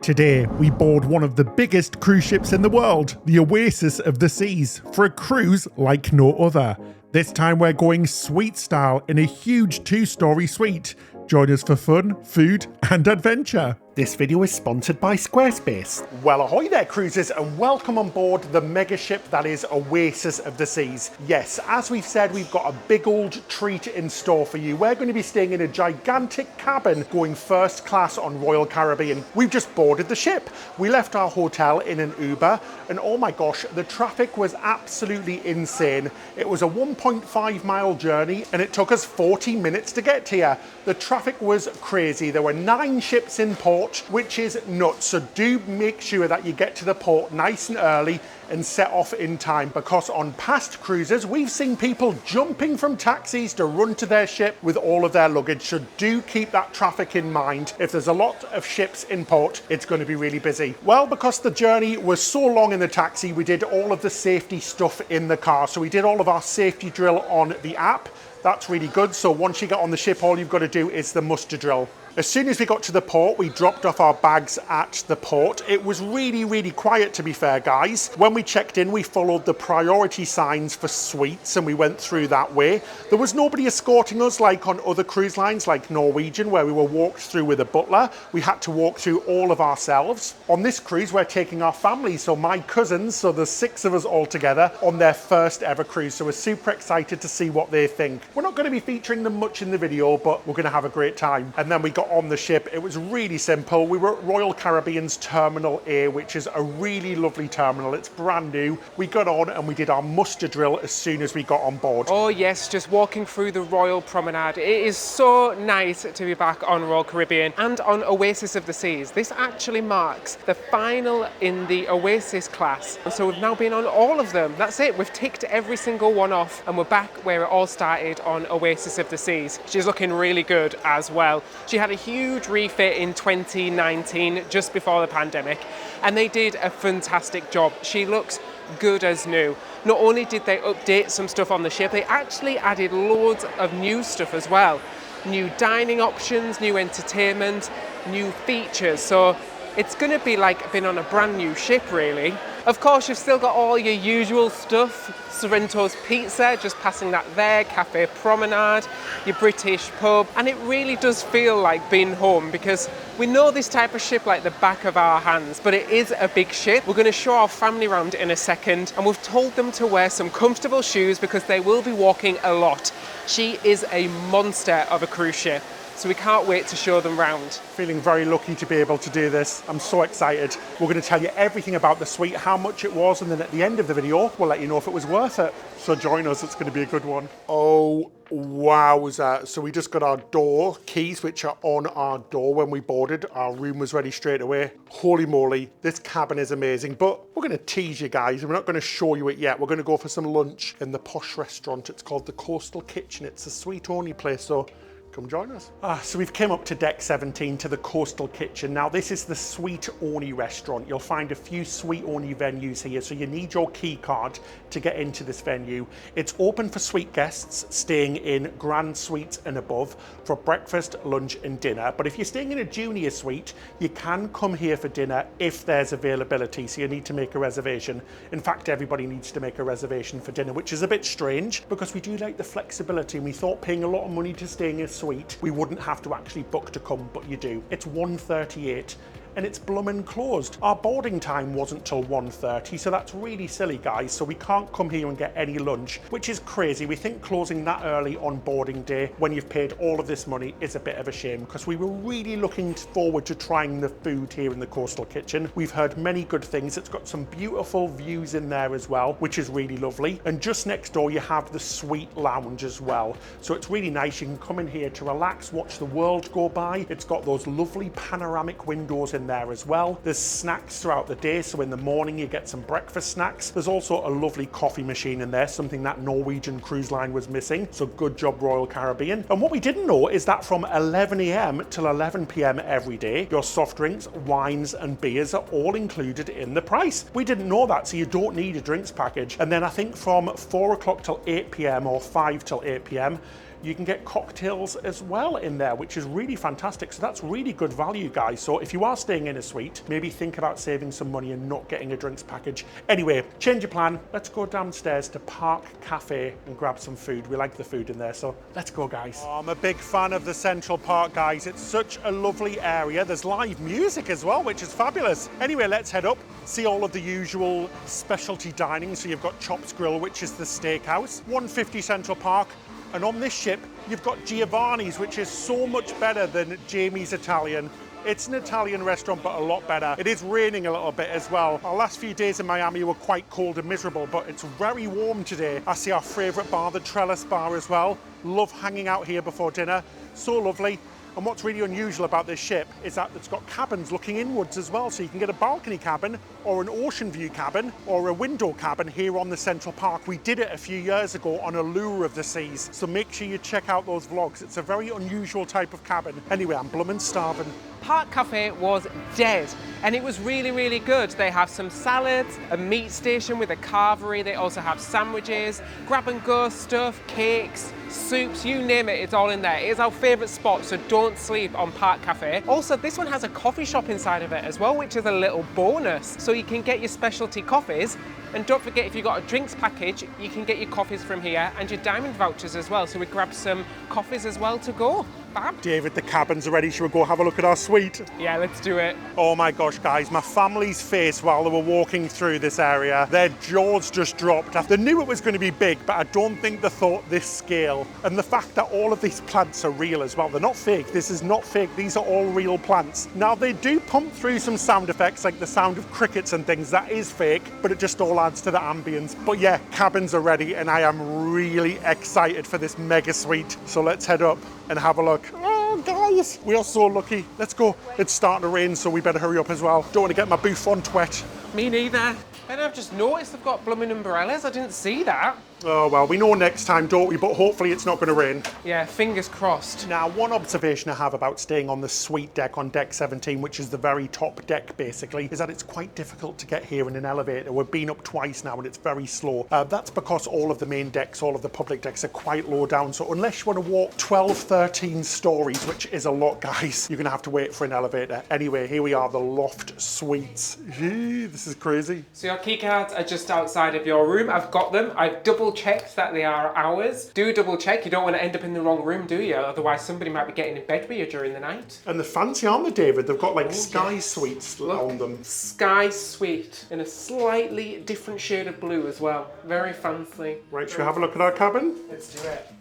Today, we board one of the biggest cruise ships in the world, the Oasis of the Seas, for a cruise like no other. This time we're going suite style in a huge 2-story suite. Join us for fun, food and adventure. This video is sponsored by Squarespace. Well, ahoy there cruisers, and welcome on board the mega ship that is Oasis of the Seas. Yes, as we've said, we've got a big old treat in store for you. We're going to be staying in a gigantic cabin going first class on Royal Caribbean. We've just boarded the ship. We left our hotel in an Uber, and oh my gosh, the traffic was absolutely insane. It was a 1.5 mile journey and it took us 40 minutes to get here. The traffic was crazy. There were 9 ships in port, which is nuts. So do make sure that you get to the port nice and early and set off in time, because on past cruises we've seen people jumping from taxis to run to their ship with all of their luggage. So do keep that traffic in mind. If there's a lot of ships in port, it's going to be really busy. Well, because the journey was so long in the taxi, we did all of the safety stuff in the car. So we did all of our safety drill on the app. That's really good. So once you get on the ship, all you've got to do is the muster drill. As soon as we got to the port, we dropped off our bags at the port. It was really quiet, to be fair, guys. When we checked in, we followed the priority signs for suites and we went through that way. There was nobody escorting us like on other cruise lines like Norwegian, where we were walked through with a butler. We had to walk through all of ourselves. On this cruise, we're taking our family, so my cousins, so there's 6 of us all together on their first ever cruise. So we're super excited to see what they think. We're not going to be featuring them much in the video, but we're going to have a great time. And then we got on the ship. It was really simple. We were at Royal Caribbean's Terminal A, which is a really lovely terminal. It's brand new. We got on and we did our muster drill as soon as we got on board. Oh yes, just walking through the Royal Promenade. It is so nice to be back on Royal Caribbean and on Oasis of the Seas. This actually marks the final in the Oasis class. And so we've now been on all of them. That's it. We've ticked every single one off and we're back where it all started on Oasis of the Seas. She's looking really good as well. She had a huge refit in 2019, just before the pandemic, and they did a fantastic job. She looks good as new. Not only did they update some stuff on the ship, they actually added loads of new stuff as well. New dining options, new entertainment, new features. So it's going to be like being on a brand new ship, really. Of course, you've still got all your usual stuff. Sorrento's Pizza, just passing that there, Cafe Promenade, your British pub. And it really does feel like being home, because we know this type of ship like the back of our hands, but it is a big ship. We're going to show our family around in a second, and we've told them to wear some comfortable shoes because they will be walking a lot. She is a monster of a cruise ship. So we can't wait to show them round. Feeling very lucky to be able to do this. I'm so excited. We're going to tell you everything about the suite, how much it was, and then at the end of the video, we'll let you know if it was worth it. So join us, it's going to be a good one. Oh, wowza. So we just got our door keys, which are on our door when we boarded. Our room was ready straight away. Holy moly, this cabin is amazing. But we're going to tease you guys, and we're not going to show you it yet. We're going to go for some lunch in the posh restaurant. It's called the Coastal Kitchen. It's a suite-only place, so come join us. So we've come up to deck 17 to the Coastal Kitchen. Now this is the suite-only restaurant. You'll find a few suite-only venues here, so you need your key card to get into this venue. It's open for suite guests staying in grand suites and above for breakfast, lunch and dinner. But if you're staying in a junior suite, you can come here for dinner if there's availability, so you need to make a reservation. In fact, everybody needs to make a reservation for dinner, which is a bit strange because we do like the flexibility, and we thought paying a lot of money to stay in a suite, we wouldn't have to actually book to come, but you do. It's 1:38 and it's bloomin' closed. Our boarding time wasn't till 1:30, so that's really silly, guys. So we can't come here and get any lunch, which is crazy. We think closing that early on boarding day when you've paid all of this money is a bit of a shame, because we were really looking forward to trying the food here in the Coastal Kitchen. We've heard many good things. It's got some beautiful views in there as well, which is really lovely. And just next door you have the suite lounge as well. So it's really nice. You can come in here to relax, watch the world go by. It's got those lovely panoramic windows in there as well. There's snacks throughout the day, so in the morning you get some breakfast snacks. There's also a lovely coffee machine in there, something that Norwegian cruise line was missing, so good job Royal Caribbean. And what we didn't know is that from 11 AM till 11 PM every day, your soft drinks, wines and beers are all included in the price. We didn't know that, so you don't need a drinks package. And then I think from 4 o'clock till 8 PM or 5 till 8 PM, You can get cocktails as well in there, which is really fantastic. So that's really good value, guys. So if you are staying in a suite, maybe think about saving some money and not getting a drinks package. Anyway, change your plan. Let's go downstairs to Park Cafe and grab some food. We like the food in there, so let's go, guys. Oh, I'm a big fan of the Central Park, guys. It's such a lovely area. There's live music as well, which is fabulous. Anyway, let's head up, see all of the usual specialty dining. So you've got Chops Grill, which is the steakhouse, 150 Central Park. And on this ship, you've got Giovanni's, which is so much better than Jamie's Italian. It's an Italian restaurant, but a lot better. It is raining a little bit as well. Our last few days in Miami were quite cold and miserable, but it's very warm today. I see our favorite bar, the Trellis Bar as well. Love hanging out here before dinner. So lovely. And what's really unusual about this ship is that it's got cabins looking inwards as well. So you can get a balcony cabin or an ocean view cabin or a window cabin here on the Central Park. We did it a few years ago on Allure of the Seas. So make sure you check out those vlogs. It's a very unusual type of cabin. Anyway, I'm bloomin' starving. Park Cafe was dead and it was really, really good. They have some salads, a meat station with a carvery. They also have sandwiches, grab and go stuff, cakes, soups, you name it, it's all in there. It is our favorite spot, so don't sleep on Park Cafe. Also, this one has a coffee shop inside of it as well, which is a little bonus. So you can get your specialty coffees. And don't forget, if you've got a drinks package, you can get your coffees from here and your diamond vouchers as well. So we grabbed some coffees as well to go. Fab. David, the cabins are ready. Should we go have a look at our suite? Yeah, let's do it. Oh my gosh, guys, my family's face while they were walking through this area, their jaws just dropped. They knew it was going to be big, but I don't think they thought this scale. And the fact that all of these plants are real as well. They're not fake. This is not fake. These are all real plants. Now, they do pump through some sound effects, like the sound of crickets and things. That is fake, but it just all adds to the ambience. But yeah, cabins are ready, and I am really excited for this mega suite. So let's head up and have a look. Oh, guys, we are so lucky. Let's go. It's starting to rain, so we better hurry up as well. Don't want to get my bouffant wet. Me neither. And I've just noticed they've got blooming umbrellas. I didn't see that. Oh, well, we know next time, don't we? But hopefully it's not going to rain. Yeah, fingers crossed. Now, one observation I have about staying on the suite deck on deck 17, which is the very top deck, basically, is that it's quite difficult to get here in an elevator. We've been up twice now and it's very slow. That's because all of the main decks, all of the public decks are quite low down. So unless you want to walk 12, 13 stories, which is a lot, guys, you're going to have to wait for an elevator. Anyway, here we are, the Loft Suites. This is crazy. So your key cards are just outside of your room. I've got them. I've double checked that they are ours. Do double check. You don't want to end up in the wrong room, do you? Otherwise somebody might be getting in bed with you during the night. And they're fancy, aren't they, David? They've got like sky suites on them. Sky suite in a slightly different shade of blue as well. Very fancy. Right, should we have a look at our cabin? Let's do it.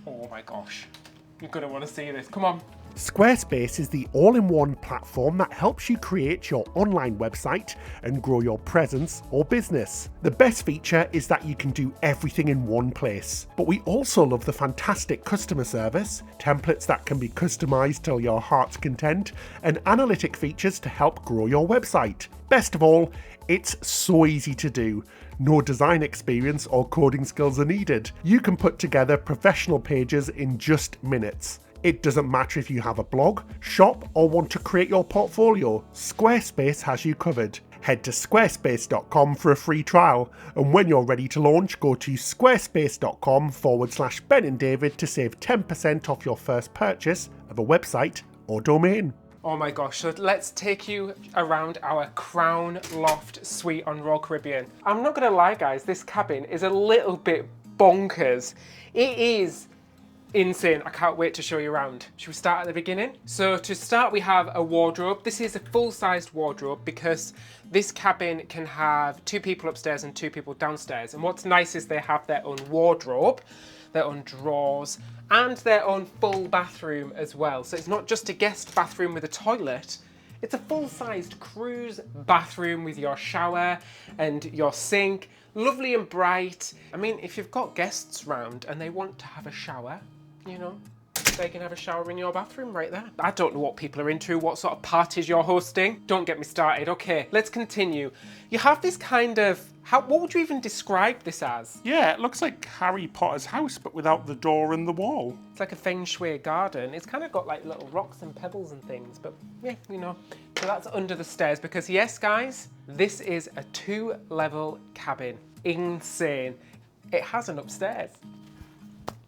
Oh my gosh. You're going to want to see this. Come on. Squarespace is the all-in-one platform that helps you create your online website and grow your presence or business. The best feature is that you can do everything in one place. But we also love the fantastic customer service, templates that can be customized till your heart's content, and analytic features to help grow your website. Best of all, it's so easy to do. No design experience or coding skills are needed. You can put together professional pages in just minutes. It doesn't matter if you have a blog, shop, or want to create your portfolio. Squarespace has you covered. Head to squarespace.com for a free trial, and when you're ready to launch, go to squarespace.com/Ben and David to save 10% off your first purchase of a website or domain. Oh my gosh, so let's take you around our Crown Loft Suite on Royal Caribbean. I'm not gonna lie, guys, this cabin is a little bit bonkers. It is insane. I can't wait to show you around. Should we start at the beginning? So to start, we have a wardrobe. This is a full-sized wardrobe because this cabin can have 2 people upstairs and 2 people downstairs. And what's nice is they have their own wardrobe, their own drawers, and their own full bathroom as well. So it's not just a guest bathroom with a toilet, it's a full-sized cruise bathroom with your shower and your sink. Lovely and bright. I mean, if you've got guests round and they want to have a shower, you know, they can have a shower in your bathroom right there. I don't know what people are into, what sort of parties you're hosting. Don't get me started. Okay, let's continue. You have this kind of, what would you even describe this as? Yeah, it looks like Harry Potter's house, but without the door and the wall. It's like a feng shui garden. It's kind of got like little rocks and pebbles and things, but yeah, you know. So that's under the stairs because yes, guys, this is a 2-level cabin. Insane. It has an upstairs.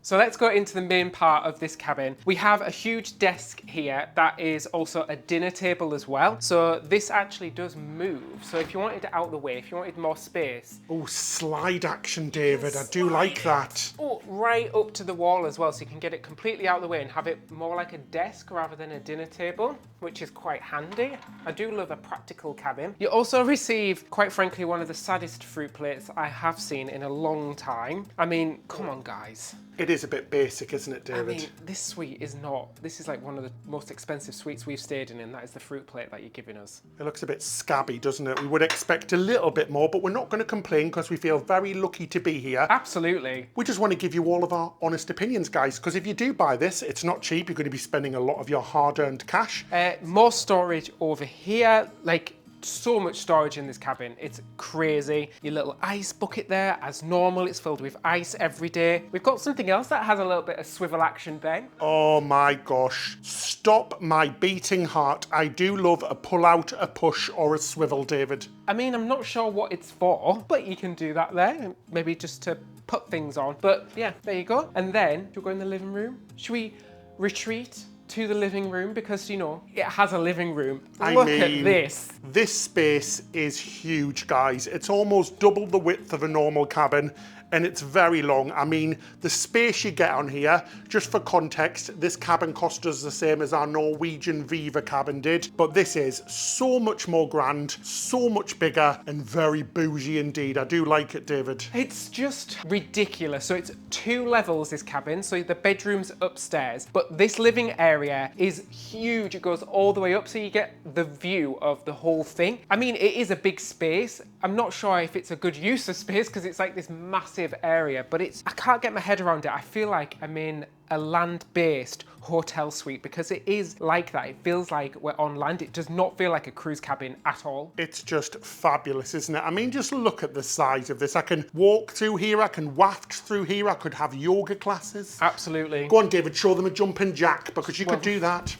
So let's go into the main part of this cabin. We have a huge desk here that is also a dinner table as well. So this actually does move. So if you wanted it out of the way, if you wanted more space. Oh, slide action, David. I do like that. Oh, right up to the wall as well. So you can get it completely out of the way and have it more like a desk rather than a dinner table, which is quite handy. I do love a practical cabin. You also receive, quite frankly, one of the saddest fruit plates I have seen in a long time. I mean, come on, guys. It is a bit basic, isn't it, David? I mean, this suite is not, this is like one of the most expensive suites we've stayed in, and that is the fruit plate that you're giving us. It looks a bit scabby, doesn't it? We would expect a little bit more, but we're not going to complain because we feel very lucky to be here. Absolutely. We just want to give you all of our honest opinions, guys, because if you do buy this, it's not cheap. You're going to be spending a lot of your hard-earned cash. More storage over here, like so much storage in this cabin. It's crazy. Your little ice bucket there, as normal, it's filled with ice every day. We've got something else that has a little bit of swivel action, Ben. Oh my gosh. Stop my beating heart. I do love a pull out, a push, or a swivel, David. I mean, I'm not sure what it's for, but you can do that there. Maybe just to put things on. But yeah, there you go. And then, you'll go in the living room. Should we retreat to the living room? Because, you know, it has a living room. Look at this. This space is huge, guys. It's almost double the width of a normal cabin, and it's very long. I mean, the space you get on here, just for context, this cabin cost us the same as our Norwegian Viva cabin did, but this is so much more grand, so much bigger, and very bougie indeed. I do like it, David. It's just ridiculous. So it's 2 levels, this cabin. So the bedroom's upstairs, but this living area is huge. It goes all the way up, so you get the view of the whole thing. I mean, it is a big space. I'm not sure if it's a good use of space because it's like this massive area, but I can't get my head around it. I feel like I'm in a land-based hotel suite because it is like that. It feels like we're on land. It does not feel like a cruise cabin at all. It's just fabulous, isn't it? I mean, just look at the size of this. I can walk through here, I can waft through here, I could have yoga classes. Absolutely. Go on, David, show them a jumping jack because you could do that.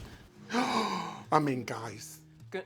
I mean, guys.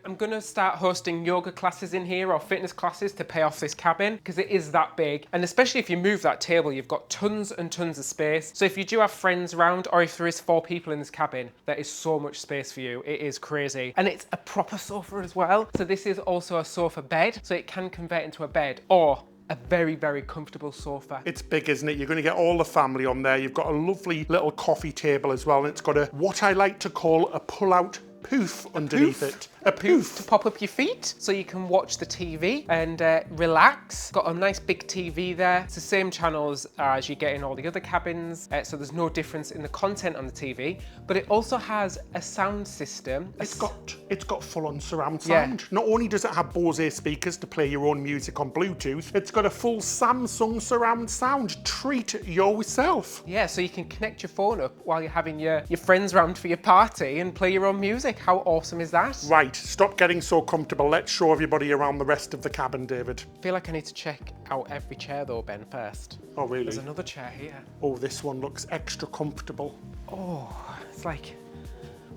I'm gonna start hosting yoga classes in here or fitness classes to pay off this cabin because it is that big. And especially if you move that table, you've got tons and tons of space. So if you do have friends around or if there is 4 people in this cabin, there is so much space for you. It is crazy. And it's a proper sofa as well. So this is also a sofa bed. So it can convert into a bed or a very, very comfortable sofa. It's big, isn't it? You're going to get all the family on there. You've got a lovely little coffee table as well. And it's got what I like to call a pull-out poof underneath it. A poof to pop up your feet so you can watch the TV and relax. Got a nice big TV there. It's the same channels as you get in all the other cabins, so there's no difference in the content on the TV, but it also has a sound system. It's got full-on surround sound. Yeah. Not only does it have Bose speakers to play your own music on Bluetooth, it's got a full Samsung surround sound. Treat yourself. Yeah, so you can connect your phone up while you're having your friends round for your party and play your own music. How awesome is that? Right. Stop getting so comfortable. Let's show everybody around the rest of the cabin, David. I feel like I need to check out every chair though, Ben, first. Oh, really? There's another chair here. Oh, this one looks extra comfortable. Oh, it's like,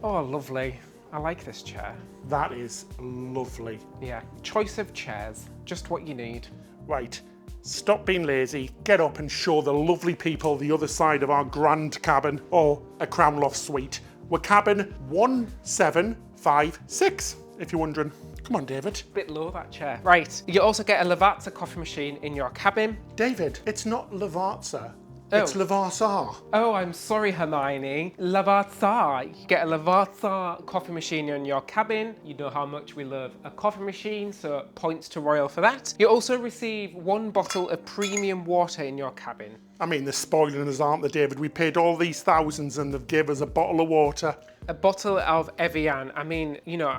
oh, lovely. I like this chair. That is lovely. Yeah, choice of chairs, just what you need. Right, stop being lazy, get up and show the lovely people the other side of our grand cabin, or a Crown Loft Suite. We're cabin 1756, if you're wondering. Come on, David. Bit low, that chair. Right, you also get a Lavazza coffee machine in your cabin. David, it's not Lavazza. It's Lavazza. Oh, I'm sorry, Hermione. Lavazza. You get a Lavazza coffee machine in your cabin. You know how much we love a coffee machine, so points to Royal for that. You also receive 1 bottle of premium water in your cabin. I mean, they're spoiling us, aren't they, David? We paid all these thousands and they've given us a bottle of water. A bottle of Evian. I mean, you know,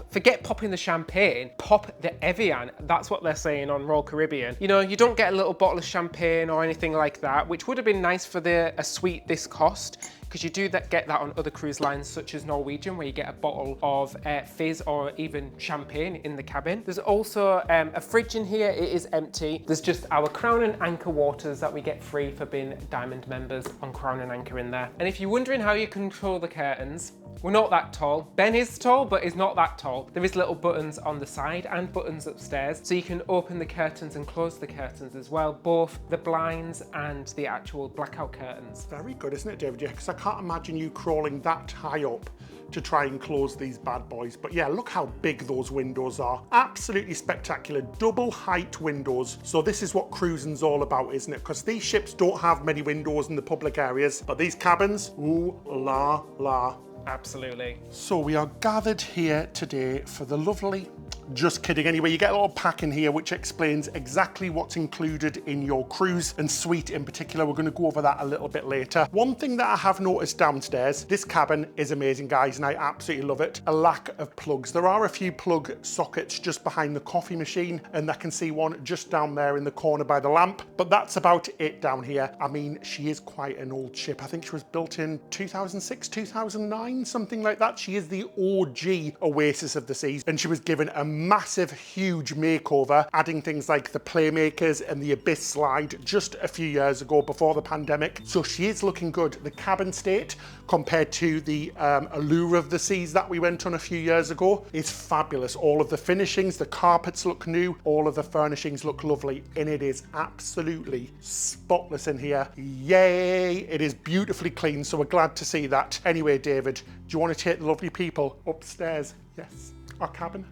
forget popping the champagne, pop the Evian. That's what they're saying on Royal Caribbean. You know, you don't get a little bottle of champagne or anything like that, which would have been nice for a suite this cost, because you do get that on other cruise lines such as Norwegian, where you get a bottle of fizz or even champagne in the cabin. There's also a fridge in here. It is empty. There's just our Crown and Anchor waters that we get free for being Diamond members on Crown and Anchor in there. And if you're wondering how you control the curtains, We're not that tall. Ben is tall, but he's not that tall. There is little buttons on the side and buttons upstairs, so you can open the curtains and close the curtains as well, both the blinds and the actual blackout curtains. Very good, isn't it, David? Yeah, because I can't imagine you crawling that high up to try and close these bad boys. But yeah, look how big those windows are. Absolutely spectacular, double height windows. So this is what cruising's all about, isn't it? Because these ships don't have many windows in the public areas, but these cabins, ooh la la. Absolutely. So we are gathered here today for the lovely, just kidding anyway, you get a little pack in here which explains exactly what's included in your cruise and suite in particular. We're going to go over that a little bit later. One thing that I have noticed downstairs, this cabin is amazing, guys, and I absolutely love it. A lack of plugs. There are a few plug sockets just behind the coffee machine, and I can see one just down there in the corner by the lamp, but that's about it down here. I mean, she is quite an old ship. I think she was built in 2006, 2009, something like that. She is the OG Oasis of the Seas, and she was given a massive, huge makeover, adding things like the Playmakers and the Abyss slide just a few years ago before the pandemic. So she is looking good. The cabin state compared to the Allure of the Seas that we went on a few years ago is fabulous. All of the finishings, the carpets look new, all of the furnishings look lovely, and it is absolutely spotless in here. Yay! It is beautifully clean, so we're glad to see that. Anyway, David, do you want to take the lovely people upstairs? Yes, our cabin.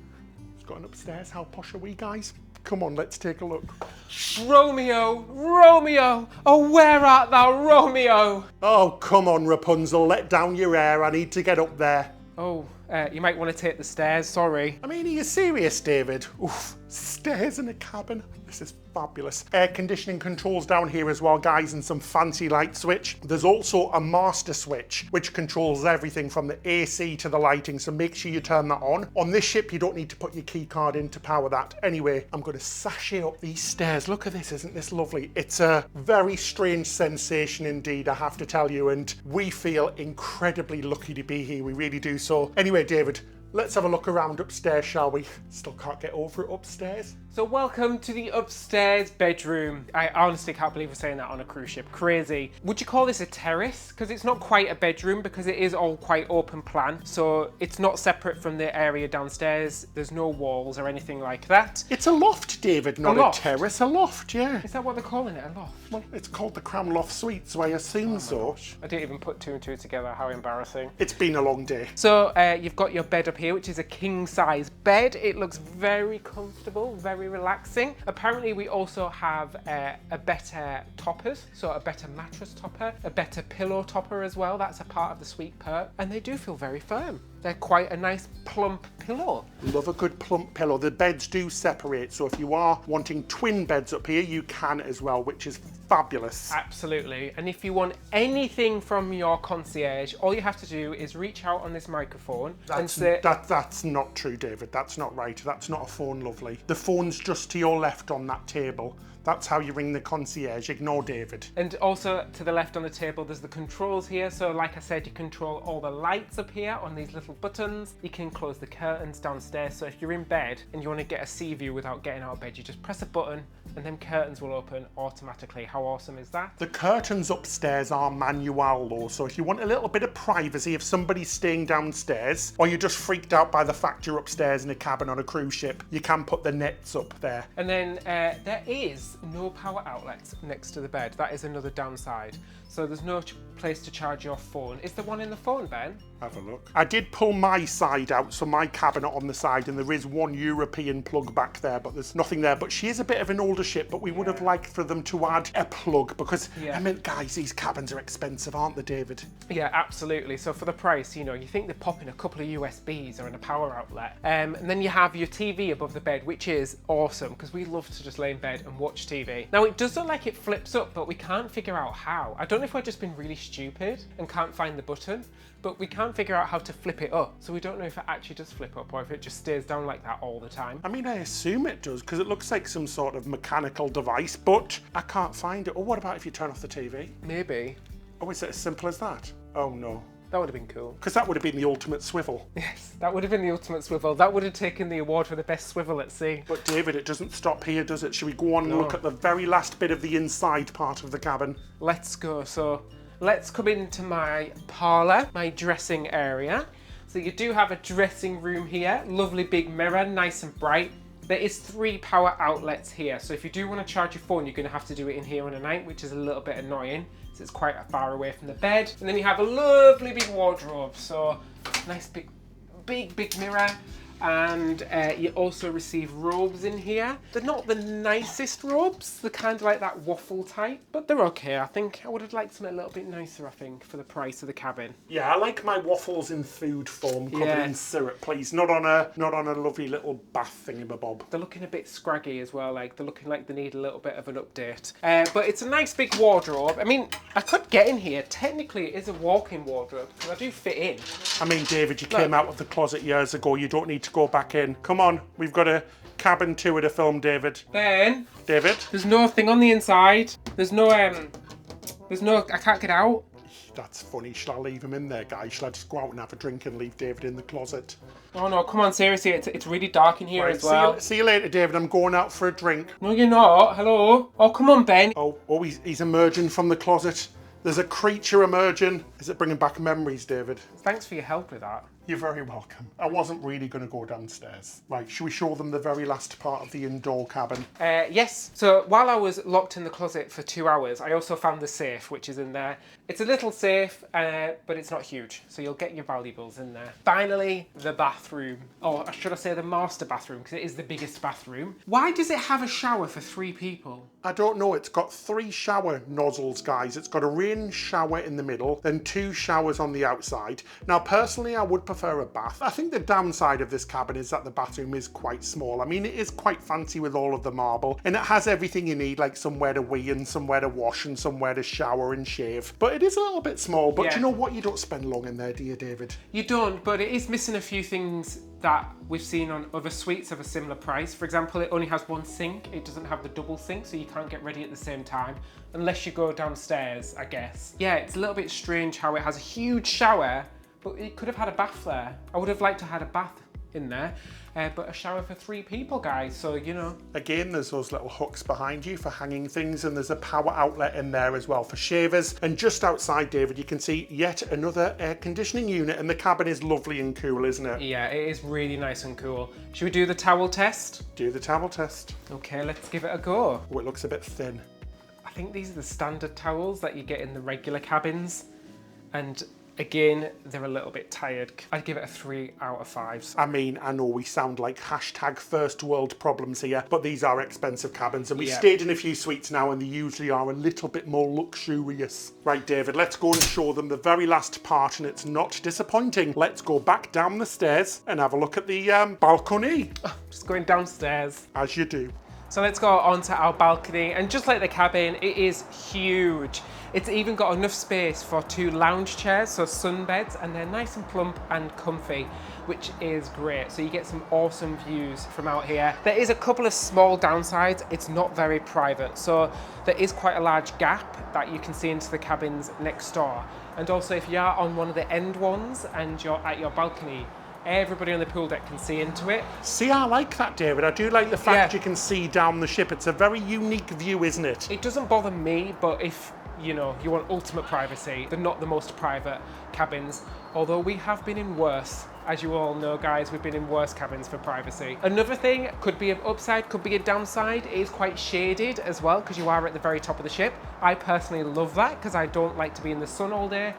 Got upstairs. How posh are we, guys? Come on, let's take a look. Romeo, Romeo, oh where art thou, Romeo? Oh, come on, Rapunzel, let down your hair. I need to get up there. Oh, you might want to take the stairs, sorry. I mean, are you serious, David? Oof, stairs in a cabin. This is fabulous. Air conditioning controls down here as well, guys, and some fancy light switch. There's also a master switch, which controls everything from the AC to the lighting, so make sure you turn that on. On this ship, you don't need to put your key card in to power that. Anyway, I'm going to sashay up these stairs. Look at this, isn't this lovely? It's a very strange sensation indeed, I have to tell you, and we feel incredibly lucky to be here. We really do. So anyway, David, let's have a look around upstairs, shall we? Still can't get over it upstairs. So welcome to the upstairs bedroom. I honestly can't believe we're saying that on a cruise ship. Crazy. Would you call this a terrace? Because it's not quite a bedroom because it is all quite open plan. So it's not separate from the area downstairs. There's no walls or anything like that. It's a loft, David, not a terrace. A loft, yeah. Is that what they're calling it, a loft? Well, it's called the Crown Loft Suite, so I assume so. Gosh. I didn't even put two and two together. How embarrassing. It's been a long day. So you've got your bed up here, which is a king size bed. It looks very comfortable, very relaxing. Apparently we also have a better toppers, so a better mattress topper, a better pillow topper as well. That's a part of the suite perk, and they do feel very firm. They're quite a nice plump pillow. Love a good plump pillow. The beds do separate, so if you are wanting twin beds up here, you can as well, which is fabulous. Absolutely. And if you want anything from your concierge, all you have to do is reach out on this microphone and say... That's not true, David. That's not right. That's not a phone, lovely. The phone's just to your left on that table. That's how you ring the concierge. Ignore David. And also to the left on the table, there's the controls here. So like I said, you control all the lights up here on these little buttons. You can close the curtains downstairs. So if you're in bed and you want to get a sea view without getting out of bed, you just press a button and then curtains will open automatically. How awesome is that? The curtains upstairs are manual though. So if you want a little bit of privacy, if somebody's staying downstairs or you're just freaked out by the fact you're upstairs in a cabin on a cruise ship, you can put the nets up there. And then there is no power outlets next to the bed. That is another downside. So there's no place to charge your phone. Is there one in the phone, Ben? Have a look. I did pull my side out, so my cabinet on the side, and there is one European plug back there, but there's nothing there. But she is a bit of an older ship, but we would have liked for them to add a plug because, I mean, guys, these cabins are expensive, aren't they, David? Yeah, absolutely. So for the price, you know, you think they pop in a couple of USBs or in a power outlet. And then you have your TV above the bed, which is awesome because we love to just lay in bed and watch TV. Now, it does look like it flips up, but we can't figure out how. I don't know if I've just been really stupid and can't find the button, but we can't figure out how to flip it up. So we don't know if it actually does flip up or if it just stays down like that all the time. I mean, I assume it does because it looks like some sort of mechanical device, but I can't find it. Or what about if you turn off the TV? Maybe. Oh, is it as simple as that? Oh, no. That would have been cool. Because that would have been the ultimate swivel. Yes, that would have been the ultimate swivel. That would have taken the award for the best swivel at sea. But David, it doesn't stop here, does it? Should we go on and look at the very last bit of the inside part of the cabin? Let's go. So let's come into my parlour, my dressing area. So you do have a dressing room here, lovely big mirror, nice and bright. There is 3 power outlets here, so if you do want to charge your phone, you're going to have to do it in here on a night, which is a little bit annoying, so it's quite far away from the bed. And then you have a lovely big wardrobe, so nice big mirror. And you also receive robes in here. They're not the nicest robes, they're kind of like that waffle type, but they're okay. I think I would have liked something a little bit nicer, I think, for the price of the cabin. Yeah, I like my waffles in food form, covered in syrup, please. Not on a lovely little bath thingamabob. They're looking a bit scraggy as well, like they're looking like they need a little bit of an update. But it's a nice big wardrobe. I mean, I could get in here. Technically, it is a walk-in wardrobe, because I do fit in. I mean, David, you came out of the closet years ago. You don't need to go back in. Come on, we've got a cabin tour to film, David. Ben? David? There's no thing on the inside. There's no, I can't get out. That's funny. Shall I leave him in there, guys? Shall I just go out and have a drink and leave David in the closet? Oh no, come on, seriously, it's really dark in here as well. See you later, David. I'm going out for a drink. No, you're not. Hello? Oh, come on, Ben. Oh, he's emerging from the closet. There's a creature emerging. Is it bringing back memories, David? Thanks for your help with that. You're very welcome. I wasn't really going to go downstairs. Right, should we show them the very last part of the indoor cabin? Yes. So while I was locked in the closet for 2 hours, I also found the safe, which is in there. It's a little safe, but it's not huge, so you'll get your valuables in there. Finally, the bathroom. Or should I say the master bathroom, because it is the biggest bathroom. Why does it have a shower for 3 people? I don't know. It's got 3 shower nozzles, guys. It's got a rain shower in the middle, then 2 showers on the outside. Now, personally, I would prefer a bath. I think the downside of this cabin is that the bathroom is quite small. I mean, it is quite fancy with all of the marble, and it has everything you need, like somewhere to wee and somewhere to wash and somewhere to shower and shave. But it is a little bit small. But Yeah. do you know what? You don't spend long in there, do you, David? You don't, but it is missing a few things that we've seen on other suites of a similar price. For example, it only has 1 sink. It doesn't have the double sink, so you can't get ready at the same time, unless you go downstairs, I guess. Yeah, it's a little bit strange how it has a huge shower, but it could have had a bath there. I would have liked to have had a bath in there, but a shower for 3 people, guys, so you know. Again, there's those little hooks behind you for hanging things, and there's a power outlet in there as well for shavers. And just outside, David, you can see yet another air conditioning unit, and the cabin is lovely and cool, isn't it? Yeah, it is really nice and cool. Should we do the towel test? Do the towel test. Okay, let's give it a go. Oh, it looks a bit thin. I think these are the standard towels that you get in the regular cabins, and again, they're a little bit tired. I'd give it a 3 out of 5. I mean, I know we sound like hashtag first world problems here, but these are expensive cabins, and we've stayed in a few suites now, and they usually are a little bit more luxurious. Right, David, let's go and show them the very last part, and it's not disappointing. Let's go back down the stairs and have a look at the balcony. Just going downstairs. As you do. So let's go onto our balcony, and just like the cabin, it is huge. It's even got enough space for 2 lounge chairs, so sunbeds, and they're nice and plump and comfy, which is great. So you get some awesome views from out here. There is a couple of small downsides. It's not very private, so there is quite a large gap that you can see into the cabins next door. And also if you are on one of the end ones and you're at your balcony, everybody on the pool deck can see into it. See, I like that, David. I do like the fact you can see down the ship. It's a very unique view, isn't it? It doesn't bother me, but if you know you want ultimate privacy, they're not the most private cabins, although we have been in worse. As you all know, guys, we've been in worse cabins for privacy. Another thing, could be an upside, could be a downside, it is quite shaded as well, because you are at the very top of the ship. I personally love that, because I don't like to be in the sun all day,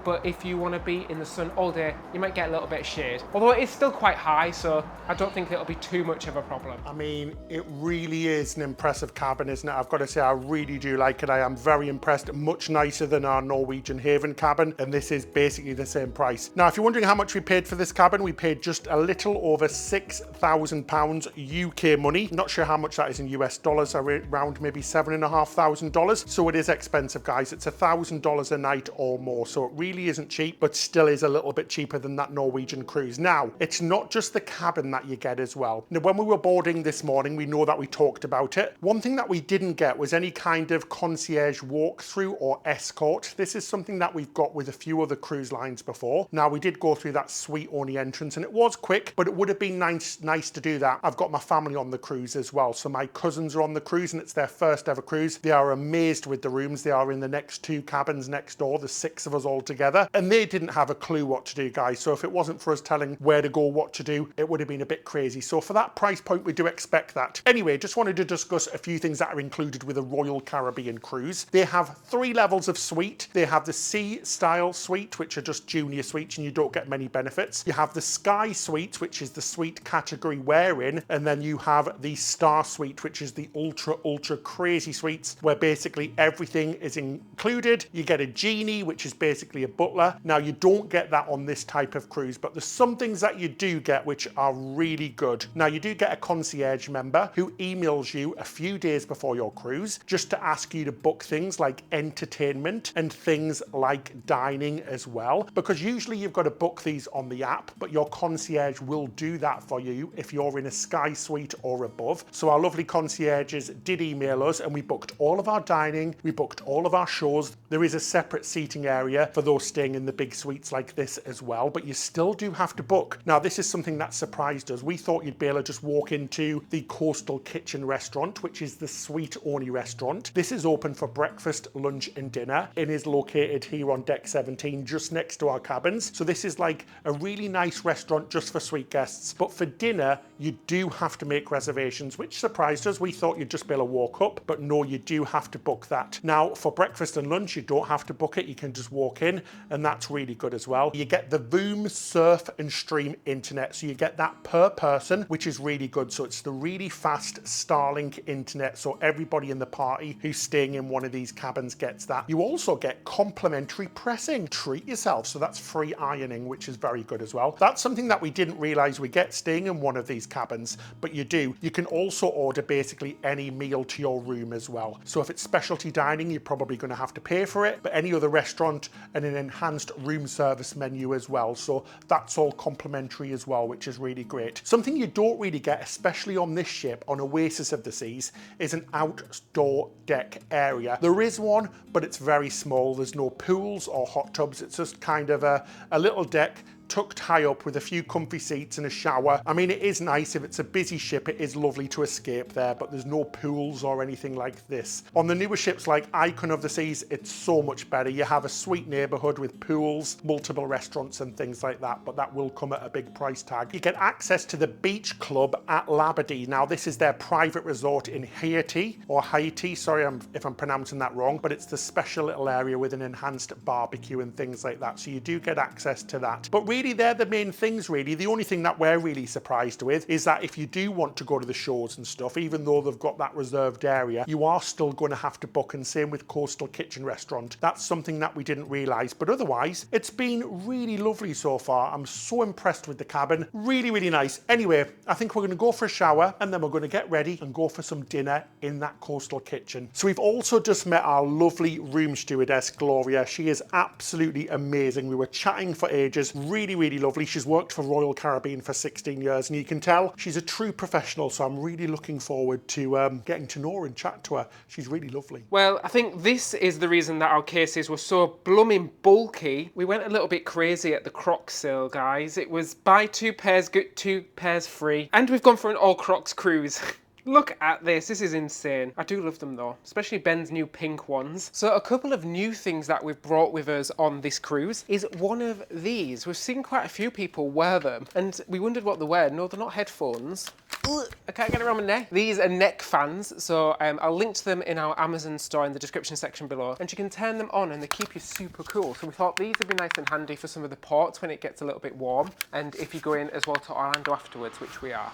but if you want to be in the sun all day, you might get a little bit of shade. Although it is still quite high, so I don't think it'll be too much of a problem. I mean, it really is an impressive cabin, isn't it? I've got to say, I really do like it. I am very impressed. Much nicer than our Norwegian Haven cabin, and this is basically the same price. Now, if you're wondering how much we paid for this cabin, we paid just a little over £6,000 UK money. Not sure how much that is in US dollars, around maybe $7,500. So it is expensive, guys. It's $1,000 a night or more. So it really isn't cheap, but still is a little bit cheaper than that Norwegian cruise. Now, it's not just the cabin that you get as well. Now, when we were boarding this morning, we know that we talked about it. One thing that we didn't get was any kind of concierge walkthrough or escort. This is something that we've got with a few other cruise lines before. Now, we did go through that suite-only entrance, and it was quick, but it would have been nice to do that. I've got my family on the cruise as well, so my cousins are on the cruise, and it's their first ever cruise. They are amazed with with the rooms. They are in the next 2 cabins next door. There's 6 of us all together, and they didn't have a clue what to do, guys. So if it wasn't for us telling where to go, what to do, it would have been a bit crazy. So for that price point, we do expect that. Anyway, just wanted to discuss a few things that are included with a Royal Caribbean cruise. They have 3 levels of suite. They have the Sea Style Suite, which are just junior suites and you don't get many benefits. You have the Sky Suite, which is the suite category we're in, and then you have the Star Suite, which is the ultra crazy suites where basically everything is included. You get a genie, which is basically a butler. Now, you don't get that on this type of cruise, but there's some things that you do get which are really good. Now, you do get a concierge member who emails you a few days before your cruise just to ask you to book things like entertainment and things like dining as well, because usually you've got to book these on the app, but your concierge will do that for you if you're in a Sky Suite or above. So our lovely concierges did email us and we booked all of our dining, we booked all of our shows. There is a separate seating area for those staying in the big suites like this as well, but you still do have to book. Now, this is something that surprised us. We thought you'd be able to just walk into the Coastal Kitchen restaurant, which is the suite only restaurant. This is open for breakfast, lunch and dinner and is located here on deck 17 just next to our cabins. So this is like a really nice restaurant just for suite guests, but for dinner you do have to make reservations, which surprised us. We thought you'd just be able to walk up, but no, you do have to book that. Now, for breakfast and lunch you don't have to book it, you can just walk in, and that's really good as well. You get the Voom surf and stream internet, so you get that per person, which is really good. So it's the really fast Starlink internet, so everybody in the party who's staying in one of these cabins gets that. You also get complimentary pressing. Treat yourself. So that's free ironing, which is very good as well. That's something that we didn't realize we get staying in one of these cabins, but you do. You can also order basically any meal to your room as well. So if it's specialty dining, you're probably going to have to pay for it, but any other restaurant and an enhanced room service menu as well. So that's all complimentary as well, which is really great. Something you don't really get, especially on this ship, on Oasis of the Seas, is an outdoor deck area. There is one, but it's very small. There's no pools or hot tubs. It's just kind of a little deck tucked high up with a few comfy seats and a shower. I mean, it is nice. If it's a busy ship, it is lovely to escape there, but there's no pools or anything like this. On the newer ships like Icon of the Seas, it's so much better. You have a sweet neighborhood with pools, multiple restaurants and things like that, but that will come at a big price tag. You get access to the beach club at Labadee. Now, this is their private resort in Haiti, or Haiti, sorry if I'm pronouncing that wrong, but it's the special little area with an enhanced barbecue and things like that. So you do get access to that. But really, they're the main things, really. The only thing that we're really surprised with is that if you do want to go to the shows and stuff, even though they've got that reserved area, you are still going to have to book, and same with Coastal Kitchen Restaurant. That's something that we didn't realise, but otherwise, it's been really lovely so far. I'm so impressed with the cabin. Really, really nice. Anyway, I think we're going to go for a shower, and then we're going to get ready and go for some dinner in that Coastal Kitchen. So we've also just met our lovely room stewardess, Gloria. She is absolutely amazing. We were chatting for ages. Really, really lovely. She's worked for Royal Caribbean for 16 years, and you can tell she's a true professional, so I'm really looking forward to getting to know her and chat to her. She's really lovely. Well, I think this is the reason that our cases were so blooming bulky. We went a little bit crazy at the Crocs sale, guys. It was buy 2 pairs, get 2 pairs free. And we've gone for an all Crocs cruise. Look at this is insane. I do love them though, especially Ben's new pink ones. So a couple of new things that we've brought with us on this cruise is one of these. We've seen quite a few people wear them and we wondered what they were. No, they're not headphones. Ugh, I can't get it around my neck. These are neck fans, so I'll link to them in our Amazon store in the description section below, and you can turn them on and they keep you super cool. So we thought these would be nice and handy for some of the ports when it gets a little bit warm, and if you go in as well to Orlando afterwards, which we are.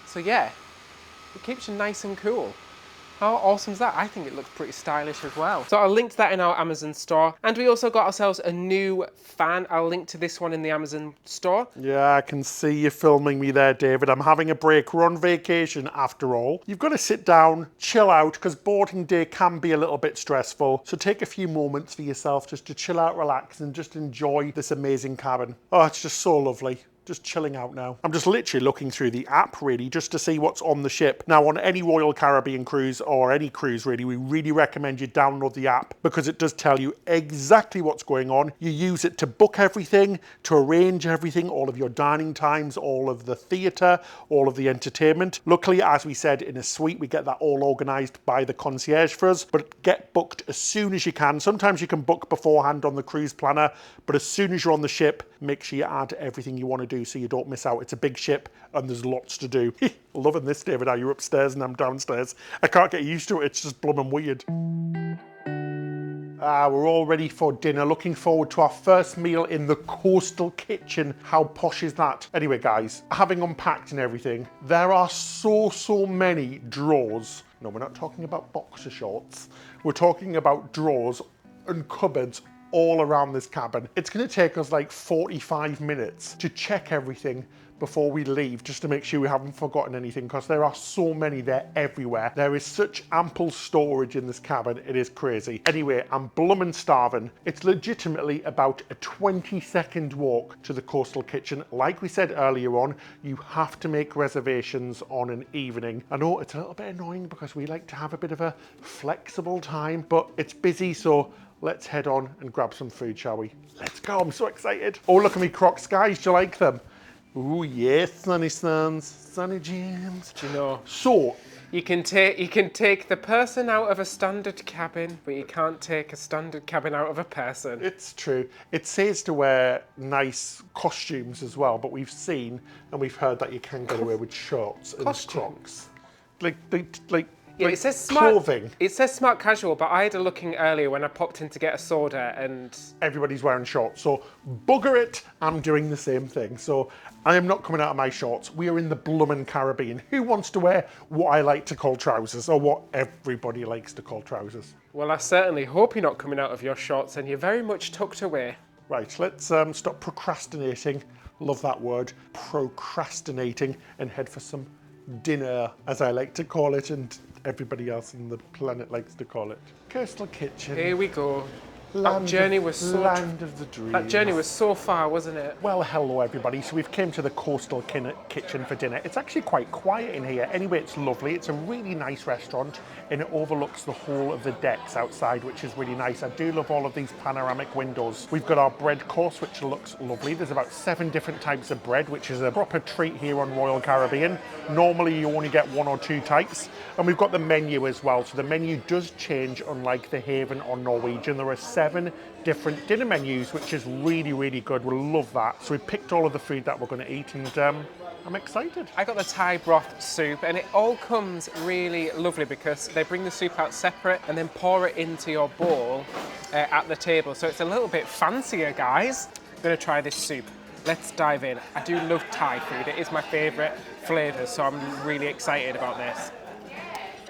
So yeah, it keeps you nice and cool. How awesome is that? I think it looks pretty stylish as well. So I'll link to that in our Amazon store. And we also got ourselves a new fan. I'll link to this one in the Amazon store. Yeah, I can see you filming me there, David. I'm having a break. We're on vacation after all. You've got to sit down, chill out, because boarding day can be a little bit stressful. So take a few moments for yourself just to chill out, relax, and just enjoy this amazing cabin. Oh, it's just so lovely. just chilling out now. I'm just literally looking through the app really just to see what's on the ship. Now on any Royal Caribbean cruise or any cruise really, we really recommend you download the app because it does tell you exactly what's going on. You use it to book everything, to arrange everything, all of your dining times, all of the theatre, all of the entertainment. Luckily, as we said, in a suite, we get that all organised by the concierge for us, but get booked as soon as you can. Sometimes you can book beforehand on the cruise planner, but as soon as you're on the ship, make sure you add everything you want to do so you don't miss out. It's a big ship and there's lots to do. Loving this, David, how you're upstairs and I'm downstairs. I can't get used to it. It's just blooming weird. We're all ready for dinner. Looking forward to our first meal in the coastal kitchen. How posh is that? Anyway, guys, having unpacked and everything, there are so many drawers. No, we're not talking about boxer shorts. We're talking about drawers and cupboards all around this cabin. It's going to take us like 45 minutes to check everything before we leave, just to make sure we haven't forgotten anything, because there are so many, they're everywhere. There is such ample storage in this cabin, it is crazy. Anyway, I'm bloomin' starving. It's legitimately about a 20-second walk to the coastal kitchen. Like we said earlier on, you have to make reservations on an evening. I know it's a little bit annoying because we like to have a bit of a flexible time, but it's busy, so let's head on and grab some food, shall we? Let's go, I'm so excited. Oh, look at me Crocs, guys, do you like them? Ooh, yes, Sunny Suns, Sunny Jams. Do you know? So, you can take the person out of a standard cabin, but you can't take a standard cabin out of a person. it's true. It says to wear nice costumes as well, but we've seen and we've heard that you can get away with shorts and Crocs. Yeah, it says smart clothing. It says smart casual, but I had a looking earlier when I popped in to get a soda and everybody's wearing shorts. So bugger it, I'm doing the same thing. So I am not coming out of my shorts. We are in the bloomin' Caribbean. Who wants to wear what I like to call trousers, or what everybody likes to call trousers? Well, I certainly hope you're not coming out of your shorts and you're very much tucked away. Right, let's stop procrastinating. Love that word, procrastinating, and head for some dinner, as I like to call it, and everybody else on the planet likes to call it. Coastal kitchen. Here we go. Land That journey was so land of the dreams. That journey was so far, wasn't it? Well, hello everybody. So we've came to the coastal kitchen for dinner. It's actually quite quiet in here. Anyway, it's lovely. It's a really nice restaurant and it overlooks the whole of the decks outside, which is really nice. I do love all of these panoramic windows. We've got our bread course, which looks lovely. There's about 7 different types of bread, which is a proper treat here on Royal Caribbean. Normally you only get 1 or 2 types. And we've got the menu as well. So the menu does change, unlike the Haven or Norwegian. There are 7 different dinner menus, which is really good. We'll love that. So we picked all of the food that we're going to eat, and I'm excited. I got the Thai broth soup, and it all comes really lovely because they bring the soup out separate and then pour it into your bowl at the table. So it's a little bit fancier, guys. I'm going to try this soup. Let's dive in. I do love Thai food. It is my favourite flavour, so I'm really excited about this.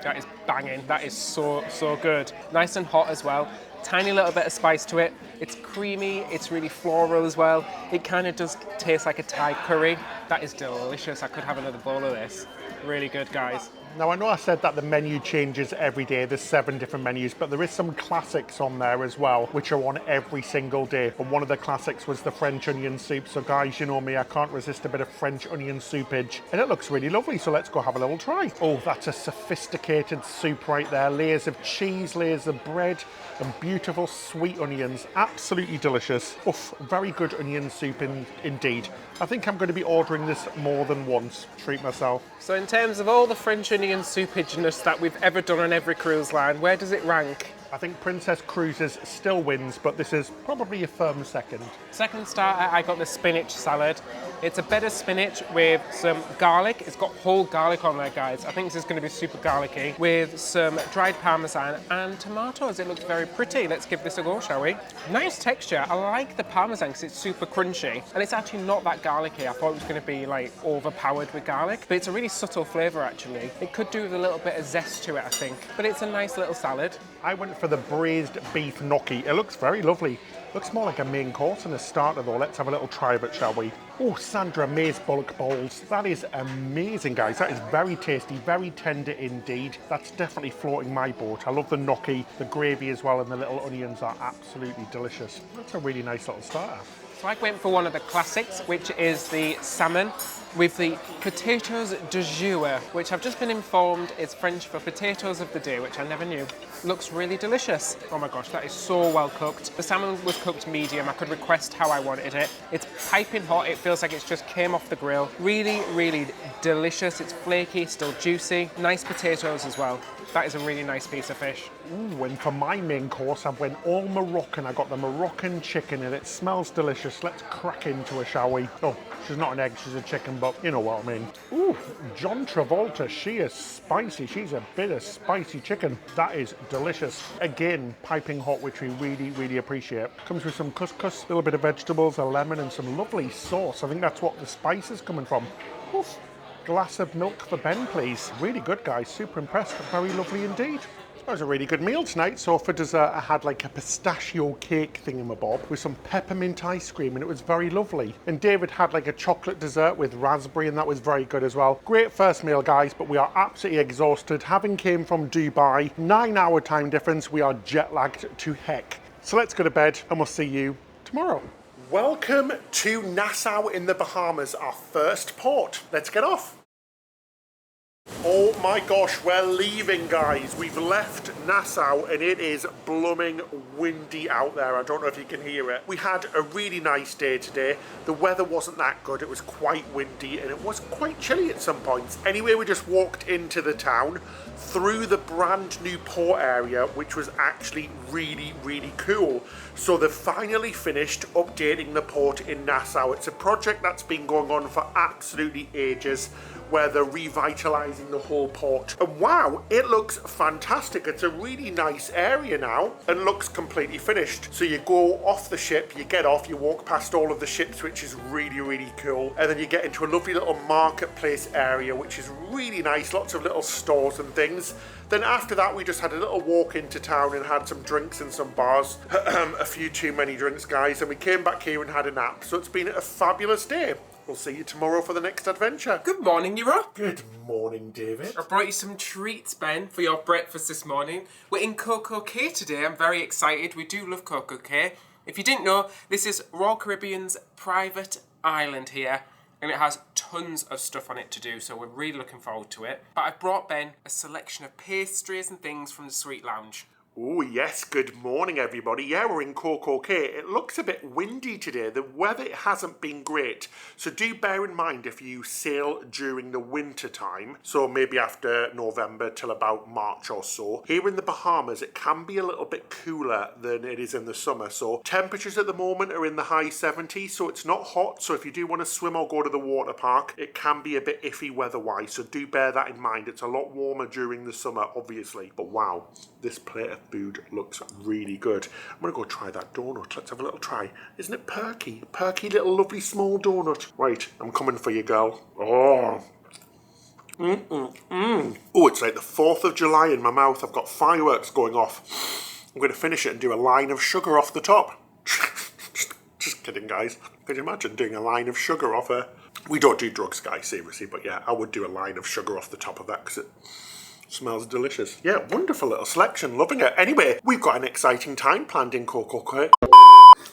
That is banging. That is so good. Nice and hot as well. Tiny little bit of spice to it. It's creamy, it's really floral as well. It kind of does taste like a Thai curry. That is delicious. I could have another bowl of this. Really good, guys. Now, I know I said that the menu changes every day. There's 7 different menus, but there is some classics on there as well, which are on every single day. And one of the classics was the French onion soup. So guys, you know me, I can't resist a bit of French onion soupage. And it looks really lovely, so let's go have a little try. Oh, that's a sophisticated soup right there. Layers of cheese, layers of bread, and beautiful sweet onions. Absolutely delicious. Oof, very good onion soup indeed. I think I'm going to be ordering this more than once. Treat myself. So in terms of all the French onion soupageness that we've ever done on every cruise line, where does it rank? I think Princess Cruises still wins, but this is probably a firm second. Second starter, I got the spinach salad. It's a bed of spinach with some garlic. It's got whole garlic on there, guys. I think this is going to be super garlicky, with some dried parmesan and tomatoes. It looks very pretty. Let's give this a go, shall we? Nice texture. I like the parmesan because it's super crunchy, and it's actually not that garlicky. I thought it was going to be like overpowered with garlic, but it's a really subtle flavour actually. It could do with a little bit of zest to it, I think, but it's a nice little salad. I went for the braised beef gnocchi. It looks very lovely. Looks more like a main course than a starter though. Let's have a little try of it, shall we? Oh, Sandra May's bulk bowls. That is amazing, guys. That is very tasty, very tender indeed. That's definitely floating my boat. I love the gnocchi, the gravy as well, and the little onions are absolutely delicious. That's a really nice little starter. So I went for one of the classics, which is the salmon with the potatoes du jour, which I've just been informed is French for potatoes of the day, which I never knew. Looks really delicious. Oh my gosh, that is so well cooked. The salmon was cooked medium. I could request how I wanted it. It's piping hot. It feels like it's just came off the grill. Really, really delicious. It's flaky, still juicy. Nice potatoes as well. That is a really nice piece of fish. Ooh, and for my main course, I went all Moroccan. I got the Moroccan chicken and it smells delicious. Let's crack into it, shall we? Oh, she's not an egg, she's a chicken, but you know what I mean. Ooh, John Travolta, she is spicy. She's a bit of spicy chicken. That is delicious. Again, piping hot, which we really, really appreciate. Comes with some couscous, a little bit of vegetables, a lemon, and some lovely sauce. I think that's what the spice is coming from. Oof. Glass of milk for Ben, please. Really good, guys. Super impressed. Very lovely indeed. It was a really good meal tonight. So for dessert, I had like a pistachio cake thingamabob with some peppermint ice cream, and it was very lovely. And David had like a chocolate dessert with raspberry, and that was very good as well. Great first meal, guys, but we are absolutely exhausted. Having came from Dubai, 9-hour time difference, we are jet lagged to heck. So let's go to bed, and we'll see you tomorrow. Welcome to Nassau in the Bahamas, our first port. Let's get off. Oh my gosh, we're leaving, guys. We've left Nassau and it is blooming windy out there. I don't know if you can hear it. We had a really nice day today. The weather wasn't that good. It was quite windy and it was quite chilly at some points. Anyway, we just walked into the town through the brand new port area, which was actually really, really cool. So they've finally finished updating the port in Nassau. It's a project that's been going on for absolutely ages, where they're revitalizing the whole port. And wow, it looks fantastic. It's a really nice area now and looks completely finished. So you go off the ship, you get off, you walk past all of the ships, which is really, really cool. And then you get into a lovely little marketplace area, which is really nice. Lots of little stores and things. Then after that, we just had a little walk into town and had some drinks in some bars. A few too many drinks, guys. And we came back here and had a nap. So it's been a fabulous day. We'll see you tomorrow for the next adventure. Good morning, you're up. Good morning, David. I brought you some treats, Ben, for your breakfast this morning. We're in CocoCay today. I'm very excited. We do love CocoCay. If you didn't know, this is Royal Caribbean's private island here, and it has tons of stuff on it to do, so we're really looking forward to it. But I've brought Ben a selection of pastries and things from the Sweet Lounge. Oh yes, good morning everybody. Yeah, we're in CocoCay. It looks a bit windy today. The weather hasn't been great. So do bear in mind if you sail during the winter time, so maybe after November till about March or so. Here in the Bahamas, it can be a little bit cooler than it is in the summer. So temperatures at the moment are in the high 70s, so it's not hot. So if you do want to swim or go to the water park, it can be a bit iffy weather-wise. So do bear that in mind. It's a lot warmer during the summer, obviously. But wow, this plate of food looks really good. I'm gonna go try that donut. Let's have a little try. Isn't it perky? Perky little lovely small donut. Right, I'm coming for you, girl. Oh. Oh, it's like the 4th of July in my mouth. I've got fireworks going off. I'm gonna finish it and do a line of sugar off the top. Just kidding, guys. Could you imagine doing a line of sugar off a... We don't do drugs, guys, seriously, but yeah, I would do a line of sugar off the top of that because it smells delicious. Yeah, wonderful little selection. Loving it. Anyway, we've got an exciting time planned in CocoCay.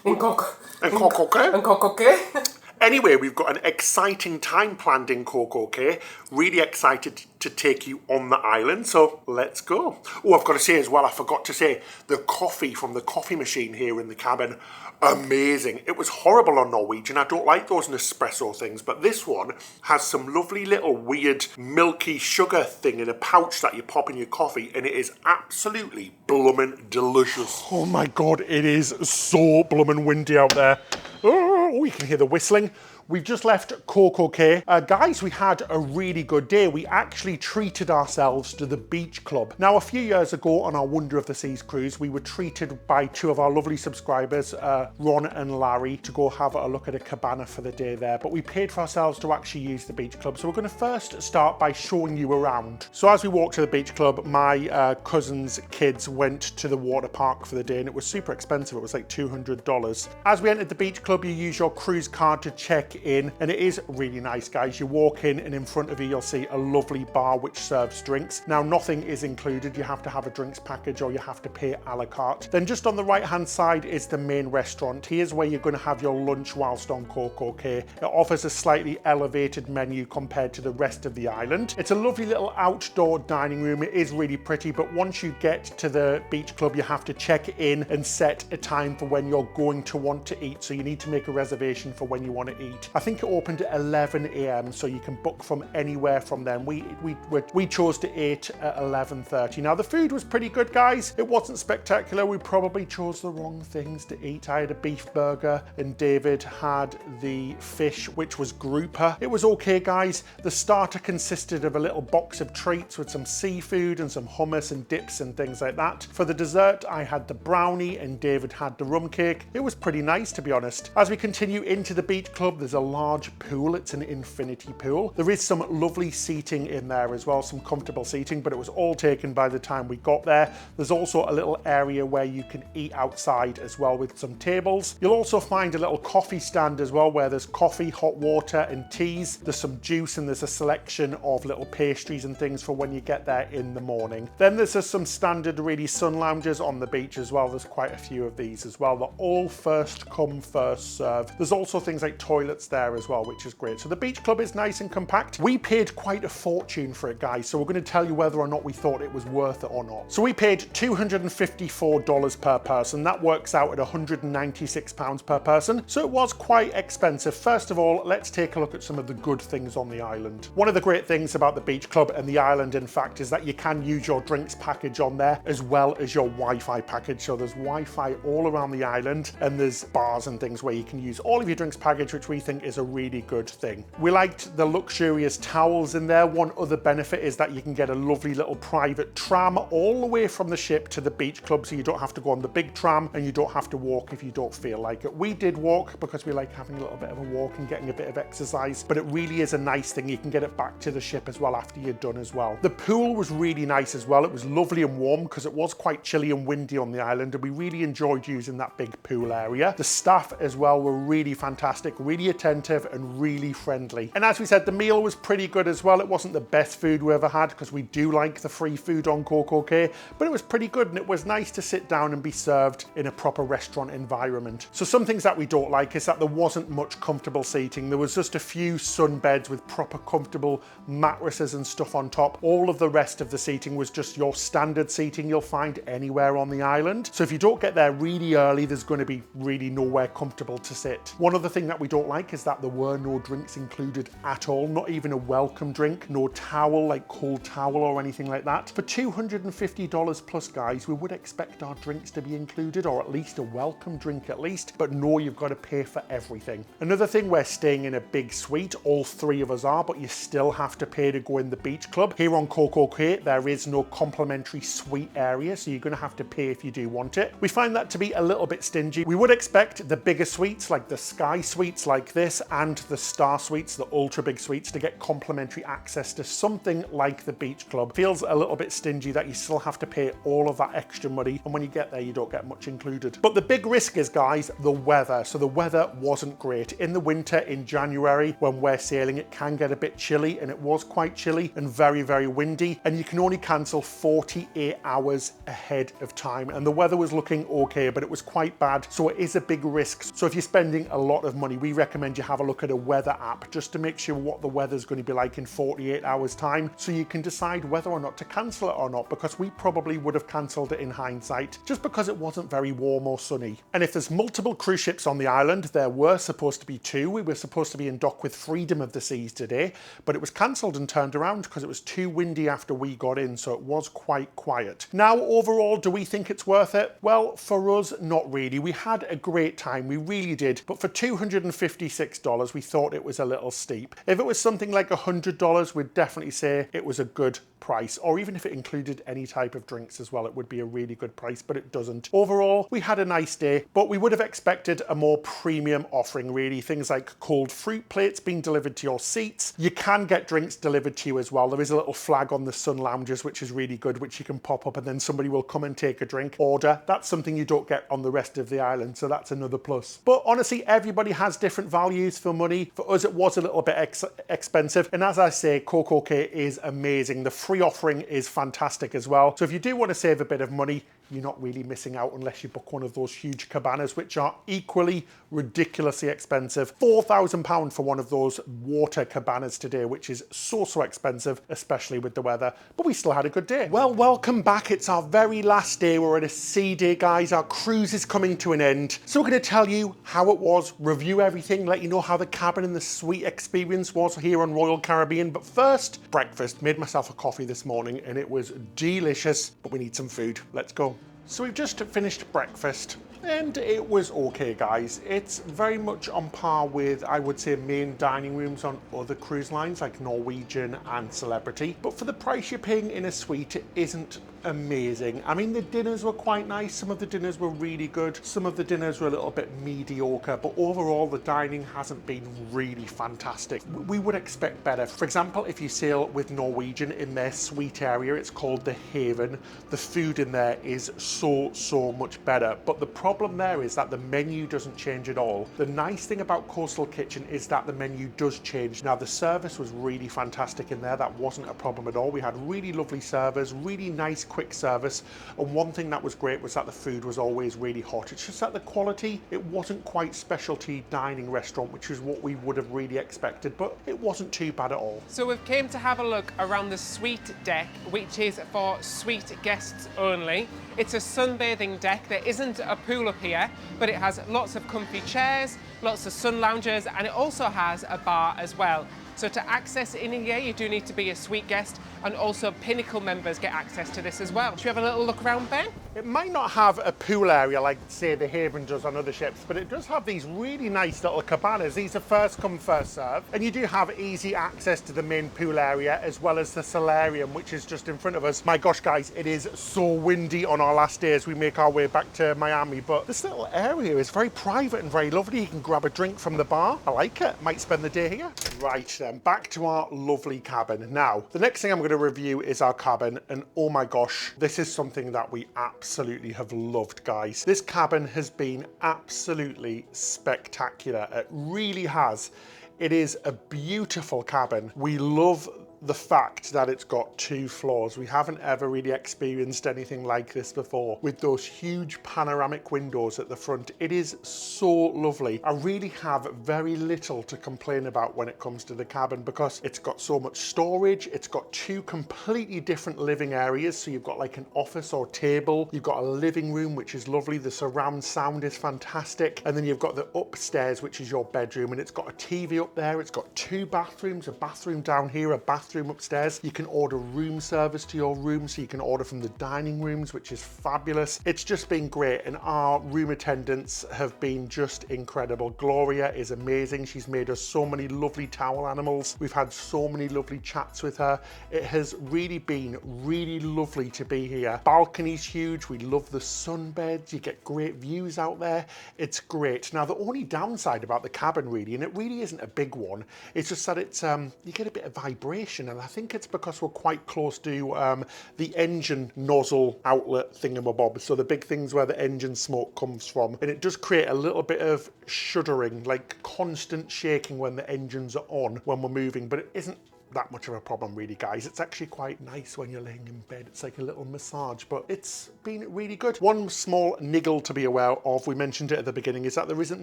In CocoCay? In CocoCay? Anyway, we've got an exciting time planned in CocoCay. Really excited to take you on the island, so let's go. Oh, I've got to say as well, I forgot to say, the coffee from the coffee machine here in the cabin, amazing. It was horrible on Norwegian. I don't like those Nespresso things, but this one has some lovely little weird milky sugar thing in a pouch that you pop in your coffee, and it is absolutely bloomin' delicious. Oh my God, it is so bloomin' windy out there. Oh, you can hear the whistling. We've just left CocoCay. Guys, we had a really good day. We actually treated ourselves to the beach club. Now, a few years ago on our Wonder of the Seas cruise, we were treated by 2 of our lovely subscribers, Ron and Larry, to go have a look at a cabana for the day there. But we paid for ourselves to actually use the beach club. So we're going to first start by showing you around. So as we walked to the beach club, my cousin's kids went to the water park for the day, and it was super expensive. It was like $200. As we entered the beach club, you use your cruise card to check check in, and it is really nice, guys. You walk in and in front of you you'll see a lovely bar which serves drinks. Now nothing is included, you have to have a drinks package or you have to pay a la carte. Then just on the right hand side is the main restaurant. Here's where you're going to have your lunch whilst on CocoCay. It offers a slightly elevated menu compared to the rest of the island. It's a lovely little outdoor dining room. It is really pretty, but once you get to the beach club you have to check in and set a time for when you're going to want to eat, so you need to make a reservation for when you want to eat. I think it opened at 11 a.m. so you can book from anywhere from then. We chose to eat at 11:30. Now the food was pretty good, guys. It wasn't spectacular. We probably chose the wrong things to eat. I had a beef burger and David had the fish, which was grouper. It was okay, guys. The starter consisted of a little box of treats with some seafood and some hummus and dips and things like that. For the dessert I had the brownie and David had the rum cake. It was pretty nice, to be honest. As we continue into the beach club, there's a large pool. It's an infinity pool. There is some lovely seating in there as well, some comfortable seating, but it was all taken by the time we got there. There's also a little area where you can eat outside as well with some tables. You'll also find a little coffee stand as well where there's coffee, hot water and teas. There's some juice and there's a selection of little pastries and things for when you get there in the morning. Then there's just some standard really sun lounges on the beach as well. There's quite a few of these as well. They're all first come, first serve. There's also things like toilets there as well, which is great. So the beach club is nice and compact. We paid quite a fortune for it, guys, so we're going to tell you whether or not we thought it was worth it or not. So we paid $254 per person. That works out at £196 per person, so it was quite expensive. First of all, let's take a look at some of the good things on the island. One of the great things about the beach club and the island, in fact, is that you can use your drinks package on there as well as your Wi-Fi package. So there's Wi-Fi all around the island and there's bars and things where you can use all of your drinks package, which we think is a really good thing. We liked the luxurious towels in there. One other benefit is that you can get a lovely little private tram all the way from the ship to the beach club, so you don't have to go on the big tram and you don't have to walk if you don't feel like it. We did walk because we like having a little bit of a walk and getting a bit of exercise, but it really is a nice thing. You can get it back to the ship as well after you're done as well. The pool was really nice as well. It was lovely and warm because it was quite chilly and windy on the island, and we really enjoyed using that big pool area. The staff as well were really fantastic, really attentive and really friendly. And as we said, the meal was pretty good as well. It wasn't the best food we ever had because we do like the free food on CocoCay, but it was pretty good and it was nice to sit down and be served in a proper restaurant environment. So some things that we don't like is that there wasn't much comfortable seating. There was just a few sun beds with proper comfortable mattresses and stuff on top. All of the rest of the seating was just your standard seating you'll find anywhere on the island. So if you don't get there really early, there's going to be really nowhere comfortable to sit. One other thing that we don't like is that there were no drinks included at all, not even a welcome drink, no towel, like cold towel or anything like that. For $250 plus, guys, we would expect our drinks to be included, or at least a welcome drink at least, but no, you've got to pay for everything. Another thing, we're staying in a big suite, all three of us are, but you still have to pay to go in the beach club. Here on CocoCay, there is no complimentary suite area, so you're going to have to pay if you do want it. We find that to be a little bit stingy. We would expect the bigger suites, like the Sky Suites like this, and the Star Suites, the ultra big suites, to get complimentary access to something like the beach club. Feels a little bit stingy that you still have to pay all of that extra money, and when you get there you don't get much included. But the big risk is, guys, the weather. So the weather wasn't great. In the winter, in January, when we're sailing, it can get a bit chilly, and it was quite chilly and very, very windy, and you can only cancel 48 hours ahead of time. And the weather was looking okay, but it was quite bad, so it is a big risk. So if you're spending a lot of money, we recommend you have a look at a weather app just to make sure what the weather's going to be like in 48 hours time, so you can decide whether or not to cancel it or not, because we probably would have cancelled it in hindsight just because it wasn't very warm or sunny. And if there's multiple cruise ships on the island, there were supposed to be two. We were supposed to be in dock with Freedom of the Seas today, but it was cancelled and turned around because it was too windy after we got in, so it was quite quiet. Now, overall, do we think it's worth it? Well, for us, not really. We had a great time, we really did, but for $256, we thought it was a little steep. If it was something like $100, we'd definitely say it was a good price, or even if it included any type of drinks as well, it would be a really good price, but it doesn't. Overall, we had a nice day, but we would have expected a more premium offering, really. Things like cold fruit plates being delivered to your seats. You can get drinks delivered to you as well. There is a little flag on the sun lounges, which is really good, which you can pop up and then somebody will come and take a drink, order. That's something you don't get on the rest of the island, so that's another plus. But honestly, everybody has different values for money. For us, it was a little bit expensive. And as I say, CocoCay is amazing. The free offering is fantastic as well. So if you do want to save a bit of money, you're not really missing out unless you book one of those huge cabanas, which are equally ridiculously expensive. £4,000 for one of those water cabanas today, which is so expensive, especially with the weather. But we still had a good day. Well, welcome back. It's our very last day. We're at a sea day, guys. Our cruise is coming to an end. So we're going to tell you how it was, review everything, let you know how the cabin and the suite experience was here on Royal Caribbean. But first, breakfast. Made myself a coffee this morning and it was delicious, but we need some food. Let's go. So we've just finished breakfast and it was okay, guys. It's very much on par with, I would say, main dining rooms on other cruise lines like Norwegian and Celebrity. But for the price you're paying in a suite, it isn't amazing. I mean, the dinners were quite nice. Some of the dinners were really good. Some of the dinners were a little bit mediocre, but overall the dining hasn't been really fantastic. We would expect better. For example, if you sail with Norwegian in their suite area, it's called the Haven. The food in there is so much better. But the problem there is that the menu doesn't change at all. The nice thing about Coastal Kitchen is that the menu does change. Now, the service was really fantastic in there. That wasn't a problem at all. We had really lovely servers, really nice quick service, and one thing that was great was that the food was always really hot. It's just that the quality, it wasn't quite specialty dining restaurant, which is what we would have really expected, but it wasn't too bad at all. So we've came to have a look around the suite deck, which is for suite guests only. It's a sunbathing deck. There isn't a pool up here, but it has lots of comfy chairs, lots of sun loungers, and it also has a bar as well. So to access in here, you do need to be a suite guest, and also Pinnacle members get access to this as well. Should we have a little look around, Ben? It might not have a pool area like, say, the Haven does on other ships, but it does have these really nice little cabanas. These are first come, first serve. And you do have easy access to the main pool area, as well as the solarium, which is just in front of us. My gosh, guys, it is so windy on our last day as we make our way back to Miami, but this little area is very private and very lovely. You can grab a drink from the bar. I like it. Might spend the day here. Right then, back to our lovely cabin. Now, the next thing I'm going to review is our cabin, and oh my gosh, this is something that we absolutely have loved, guys. This cabin has been absolutely spectacular. It really has. It is a beautiful cabin. We love the fact that it's got 2 floors. We haven't ever really experienced anything like this before, with those huge panoramic windows at the front. It is so lovely. I really have very little to complain about when it comes to the cabin, because it's got so much storage. It's got 2 completely different living areas. So you've got like an office or table. You've got a living room, which is lovely. The surround sound is fantastic. And then you've got the upstairs, which is your bedroom, and it's got a TV up there. It's got 2 bathrooms, a bathroom down here, a bathroom upstairs. You can order room service to your room, so you can order from the dining rooms, which is fabulous. It's just been great, and our room attendants have been just incredible. Gloria is amazing. She's made us so many lovely towel animals. We've had so many lovely chats with her. It has really been really lovely to be here. Balcony's huge. We love the sunbeds. You get great views out there. It's great. Now, the only downside about the cabin, really, and it really isn't a big one, it's just that it's you get a bit of vibration, and I think it's because we're quite close to the engine nozzle outlet thingamabob, so the big things where the engine smoke comes from, and it does create a little bit of shuddering, like constant shaking when the engines are on when we're moving, but it isn't that much of a problem, really, guys. It's actually quite nice when you're laying in bed. It's like a little massage, but it's been really good. One small niggle to be aware of, we mentioned it at the beginning, is that there isn't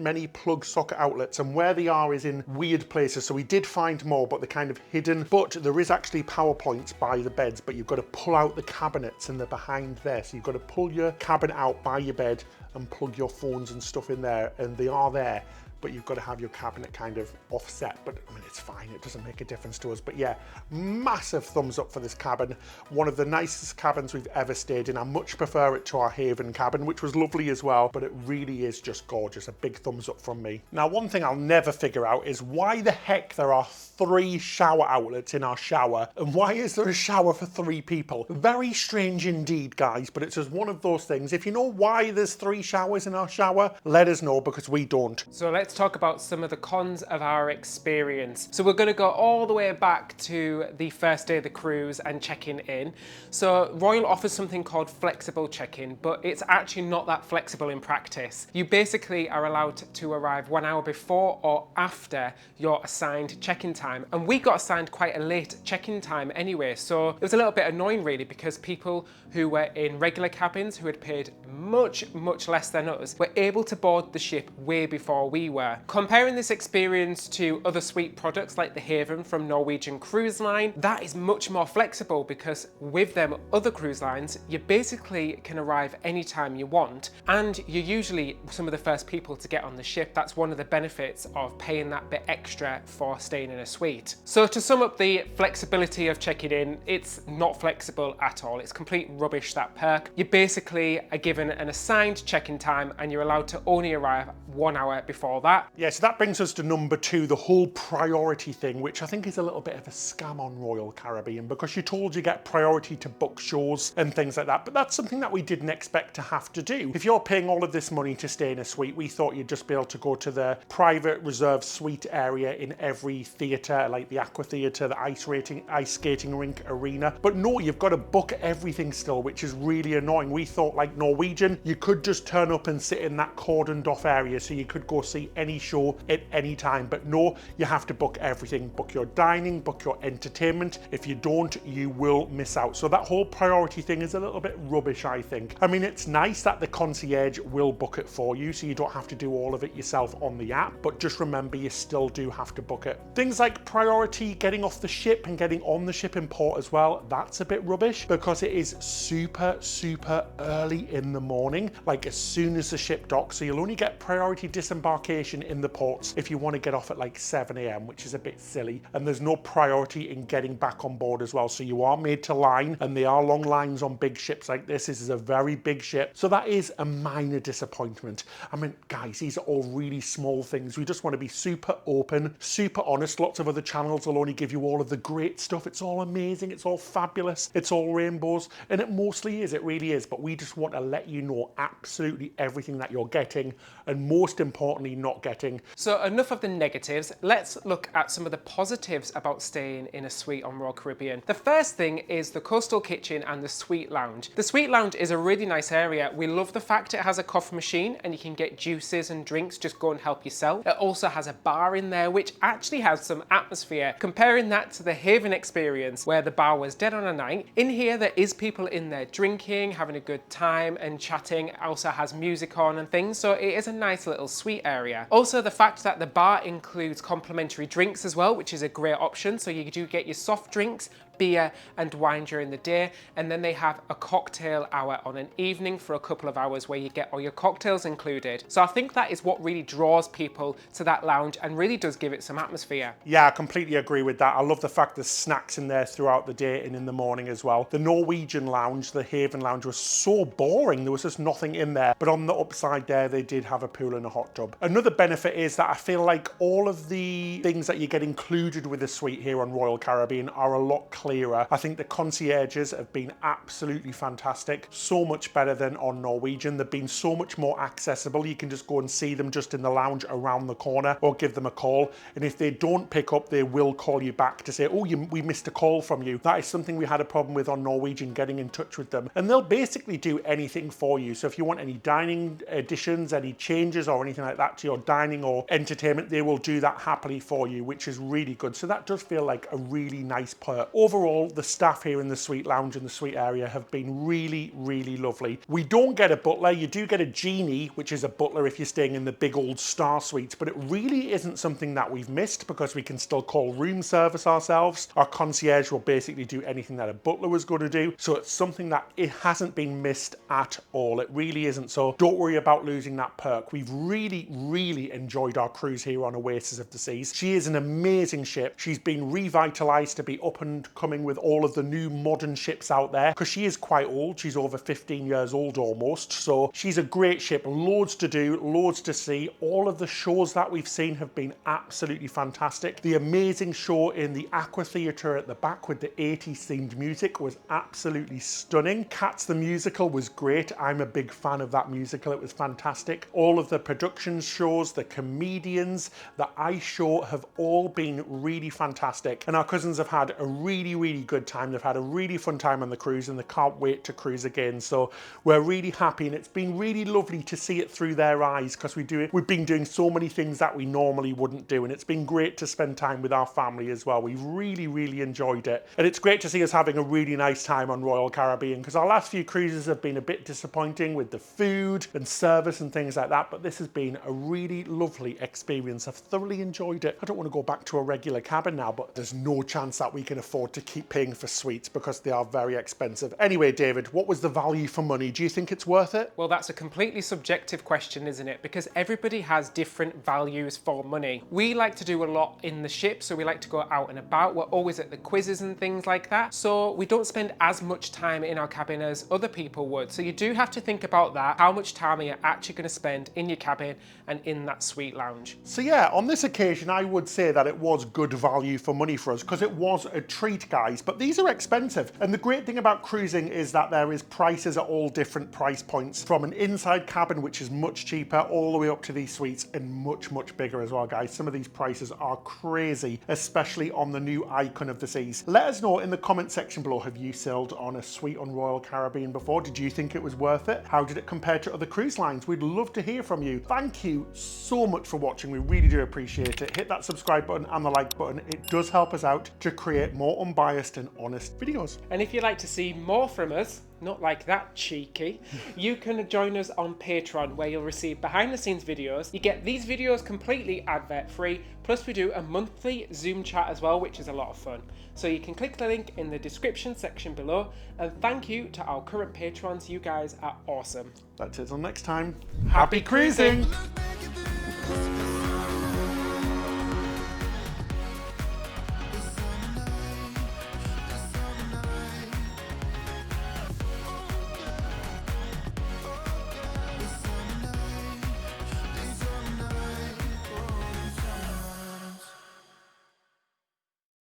many plug socket outlets, and where they are is in weird places. So we did find more, but they're kind of hidden. But there is actually power points by the beds, but you've got to pull out the cabinets, and they're behind there. So you've got to pull your cabinet out by your bed and plug your phones and stuff in there, and they are there. but you've got to have your cabinet kind of offset. But I mean, it's fine, it doesn't make a difference to us. But yeah, massive thumbs up for this cabin. One of the nicest cabins we've ever stayed in. I much prefer it to our Haven cabin, which was lovely as well, but it really is just gorgeous. A big thumbs up from me. Now, one thing I'll never figure out is why the heck there are 3 shower outlets in our shower, and why is there a shower for 3 people? Very strange indeed, guys, but it's just one of those things. If you know why there's 3 showers in our shower, let us know, because we don't. So let's talk about some of the cons of our experience. So we're going to go all the way back to the first day of the cruise and checking in. So Royal offers something called flexible check-in, but it's actually not that flexible in practice. You basically are allowed to arrive 1 hour before or after your assigned check-in time, and we got assigned quite a late check-in time anyway, so it was a little bit annoying really, because people who were in regular cabins who had paid much less than us were able to board the ship way before we were. Comparing this experience to other suite products like the Haven from Norwegian Cruise Line, that is much more flexible, because with them other cruise lines you basically can arrive anytime you want, and you're usually some of the first people to get on the ship. That's one of the benefits of paying that bit extra for staying in a suite. So to sum up the flexibility of checking in, it's not flexible at all. It's complete rubbish, that perk. You basically are given an assigned check-in time and you're allowed to only arrive 1 hour before that. Yeah, so that brings us to number 2, the whole priority thing, which I think is a little bit of a scam on Royal Caribbean, because you're told you get priority to book shows and things like that, but that's something that we didn't expect to have to do. If you're paying all of this money to stay in a suite, we thought you'd just be able to go to the private reserved suite area in every theatre, like the aqua theatre, the ice skating rink, arena. But no, you've got to book everything still, which is really annoying. We thought, like Norwegian, you could just turn up and sit in that cordoned off area, so you could go see any show at any time. But no, you have to book everything. Book your dining, book your entertainment. If you don't, you will miss out. So that whole priority thing is a little bit rubbish, I think. I mean, it's nice that the concierge will book it for you, so you don't have to do all of it yourself on the app, but just remember, you still do have to book it. Things like priority getting off the ship and getting on the ship in port as well, that's a bit rubbish, because it is super early in the morning, like as soon as the ship docks. So you'll only get priority disembarkation in the ports if you want to get off at like 7 a.m, which is a bit silly. And there's no priority in getting back on board as well. So you are made to line, and they are long lines on big ships like this. This is a very big ship. So that is a minor disappointment. I mean, guys, these are all really small things. We just want to be super open, super honest. Lots of other channels will only give you all of the great stuff. It's all amazing. It's all fabulous. It's all rainbows. And it mostly is. It really is. But we just want to let you know absolutely everything that you're getting, and most importantly, not getting. So enough of the negatives. Let's look at some of the positives about staying in a suite on Royal Caribbean. The first thing is the coastal kitchen and the suite lounge. The suite lounge is a really nice area. We love the fact it has a coffee machine and you can get juices and drinks, just go and help yourself. It also has a bar in there, which actually has some atmosphere. Comparing that to the Haven experience, where the bar was dead on a night, in here there is people in there drinking, having a good time and chatting. It also has music on and things, so it is a nice little suite area. Also, the fact that the bar includes complimentary drinks as well, which is a great option. So you do get your soft drinks, beer and wine during the day, and then they have a cocktail hour on an evening for a couple of hours where you get all your cocktails included. So I think that is what really draws people to that lounge and really does give it some atmosphere. Yeah, I completely agree with that. I love the fact there's snacks in there throughout the day and in the morning as well. The Norwegian lounge, the Haven lounge, was so boring. There was just nothing in there. But on the upside there, they did have a pool and a hot tub. Another benefit is that I feel like all of the things that you get included with the suite here on Royal Caribbean are a lot clearer. I think the concierges have been absolutely fantastic. So much better than on Norwegian. They've been so much more accessible. You can just go and see them just in the lounge around the corner, or give them a call. And if they don't pick up, they will call you back to say, oh, we missed a call from you. That is something we had a problem with on Norwegian, getting in touch with them. And they'll basically do anything for you. So if you want any dining additions, any changes or anything like that to your dining or entertainment, they will do that happily for you, which is really good. So that does feel like a really nice perk. Overall, overall, the staff here in the suite lounge and the suite area have been really, really lovely. We don't get a butler. You do get a genie, which is a butler if you're staying in the big old star suites, but it really isn't something that we've missed because we can still call room service ourselves. Our concierge will basically do anything that a butler was going to do. So it's something that it hasn't been missed at all. It really isn't. So don't worry about losing that perk. We've really, really enjoyed our cruise here on Oasis of the Seas. She is an amazing ship. She's been revitalized to be up and coming with all of the new modern ships out there because she is quite old. She's over 15 years old almost. So she's a great ship. Loads to do, loads to see. All of the shows that we've seen have been absolutely fantastic. The amazing show in the Aqua Theatre at the back with the 80s themed music was absolutely stunning. Cats the musical was great. I'm a big fan of that musical. It was fantastic. All of the production shows, the comedians, the ice show have all been really fantastic. And our cousins have had a really, really good time. They've had a really fun time on the cruise and they can't wait to cruise again. So we're really happy and it's been really lovely to see it through their eyes because we've been doing so many things that we normally wouldn't do. And it's been great to spend time with our family as well. We've really, really enjoyed it. And it's great to see us having a really nice time on Royal Caribbean because our last few cruises have been a bit disappointing with the food and service and things like that. But this has been a really lovely experience. I've thoroughly enjoyed it. I don't want to go back to a regular cabin now, but there's no chance that we can afford to keep paying for suites because they are very expensive. Anyway, David, what was the value for money? Do you think it's worth it? Well, that's a completely subjective question, isn't it? Because everybody has different values for money. We like to do a lot in the ship, so we like to go out and about. We're always at the quizzes and things like that. So we don't spend as much time in our cabin as other people would. So you do have to think about that. How much time are you actually going to spend in your cabin and in that suite lounge? So yeah, on this occasion, I would say that it was good value for money for us because it was a treat, guys. But these are expensive. And the great thing about cruising is that there is prices at all different price points, from an inside cabin, which is much cheaper, all the way up to these suites and much, much bigger as well, guys. Some of these prices are crazy, especially on the new Icon of the Seas. Let us know in the comment section below, have you sailed on a suite on Royal Caribbean before? Did you think it was worth it? How did it compare to other cruise lines? We'd love to hear from you. Thank you so much for watching. We really do appreciate it. Hit that subscribe button and the like button. It does help us out to create more unbiased and honest videos. And if you'd like to see more from us, not like that cheeky, you can join us on Patreon where you'll receive behind the scenes videos. You get these videos completely advert free, plus we do a monthly Zoom chat as well, which is a lot of fun. So you can click the link in the description section below, and thank you to our current patrons. You guys are awesome. That's it. Until next time, happy cruising!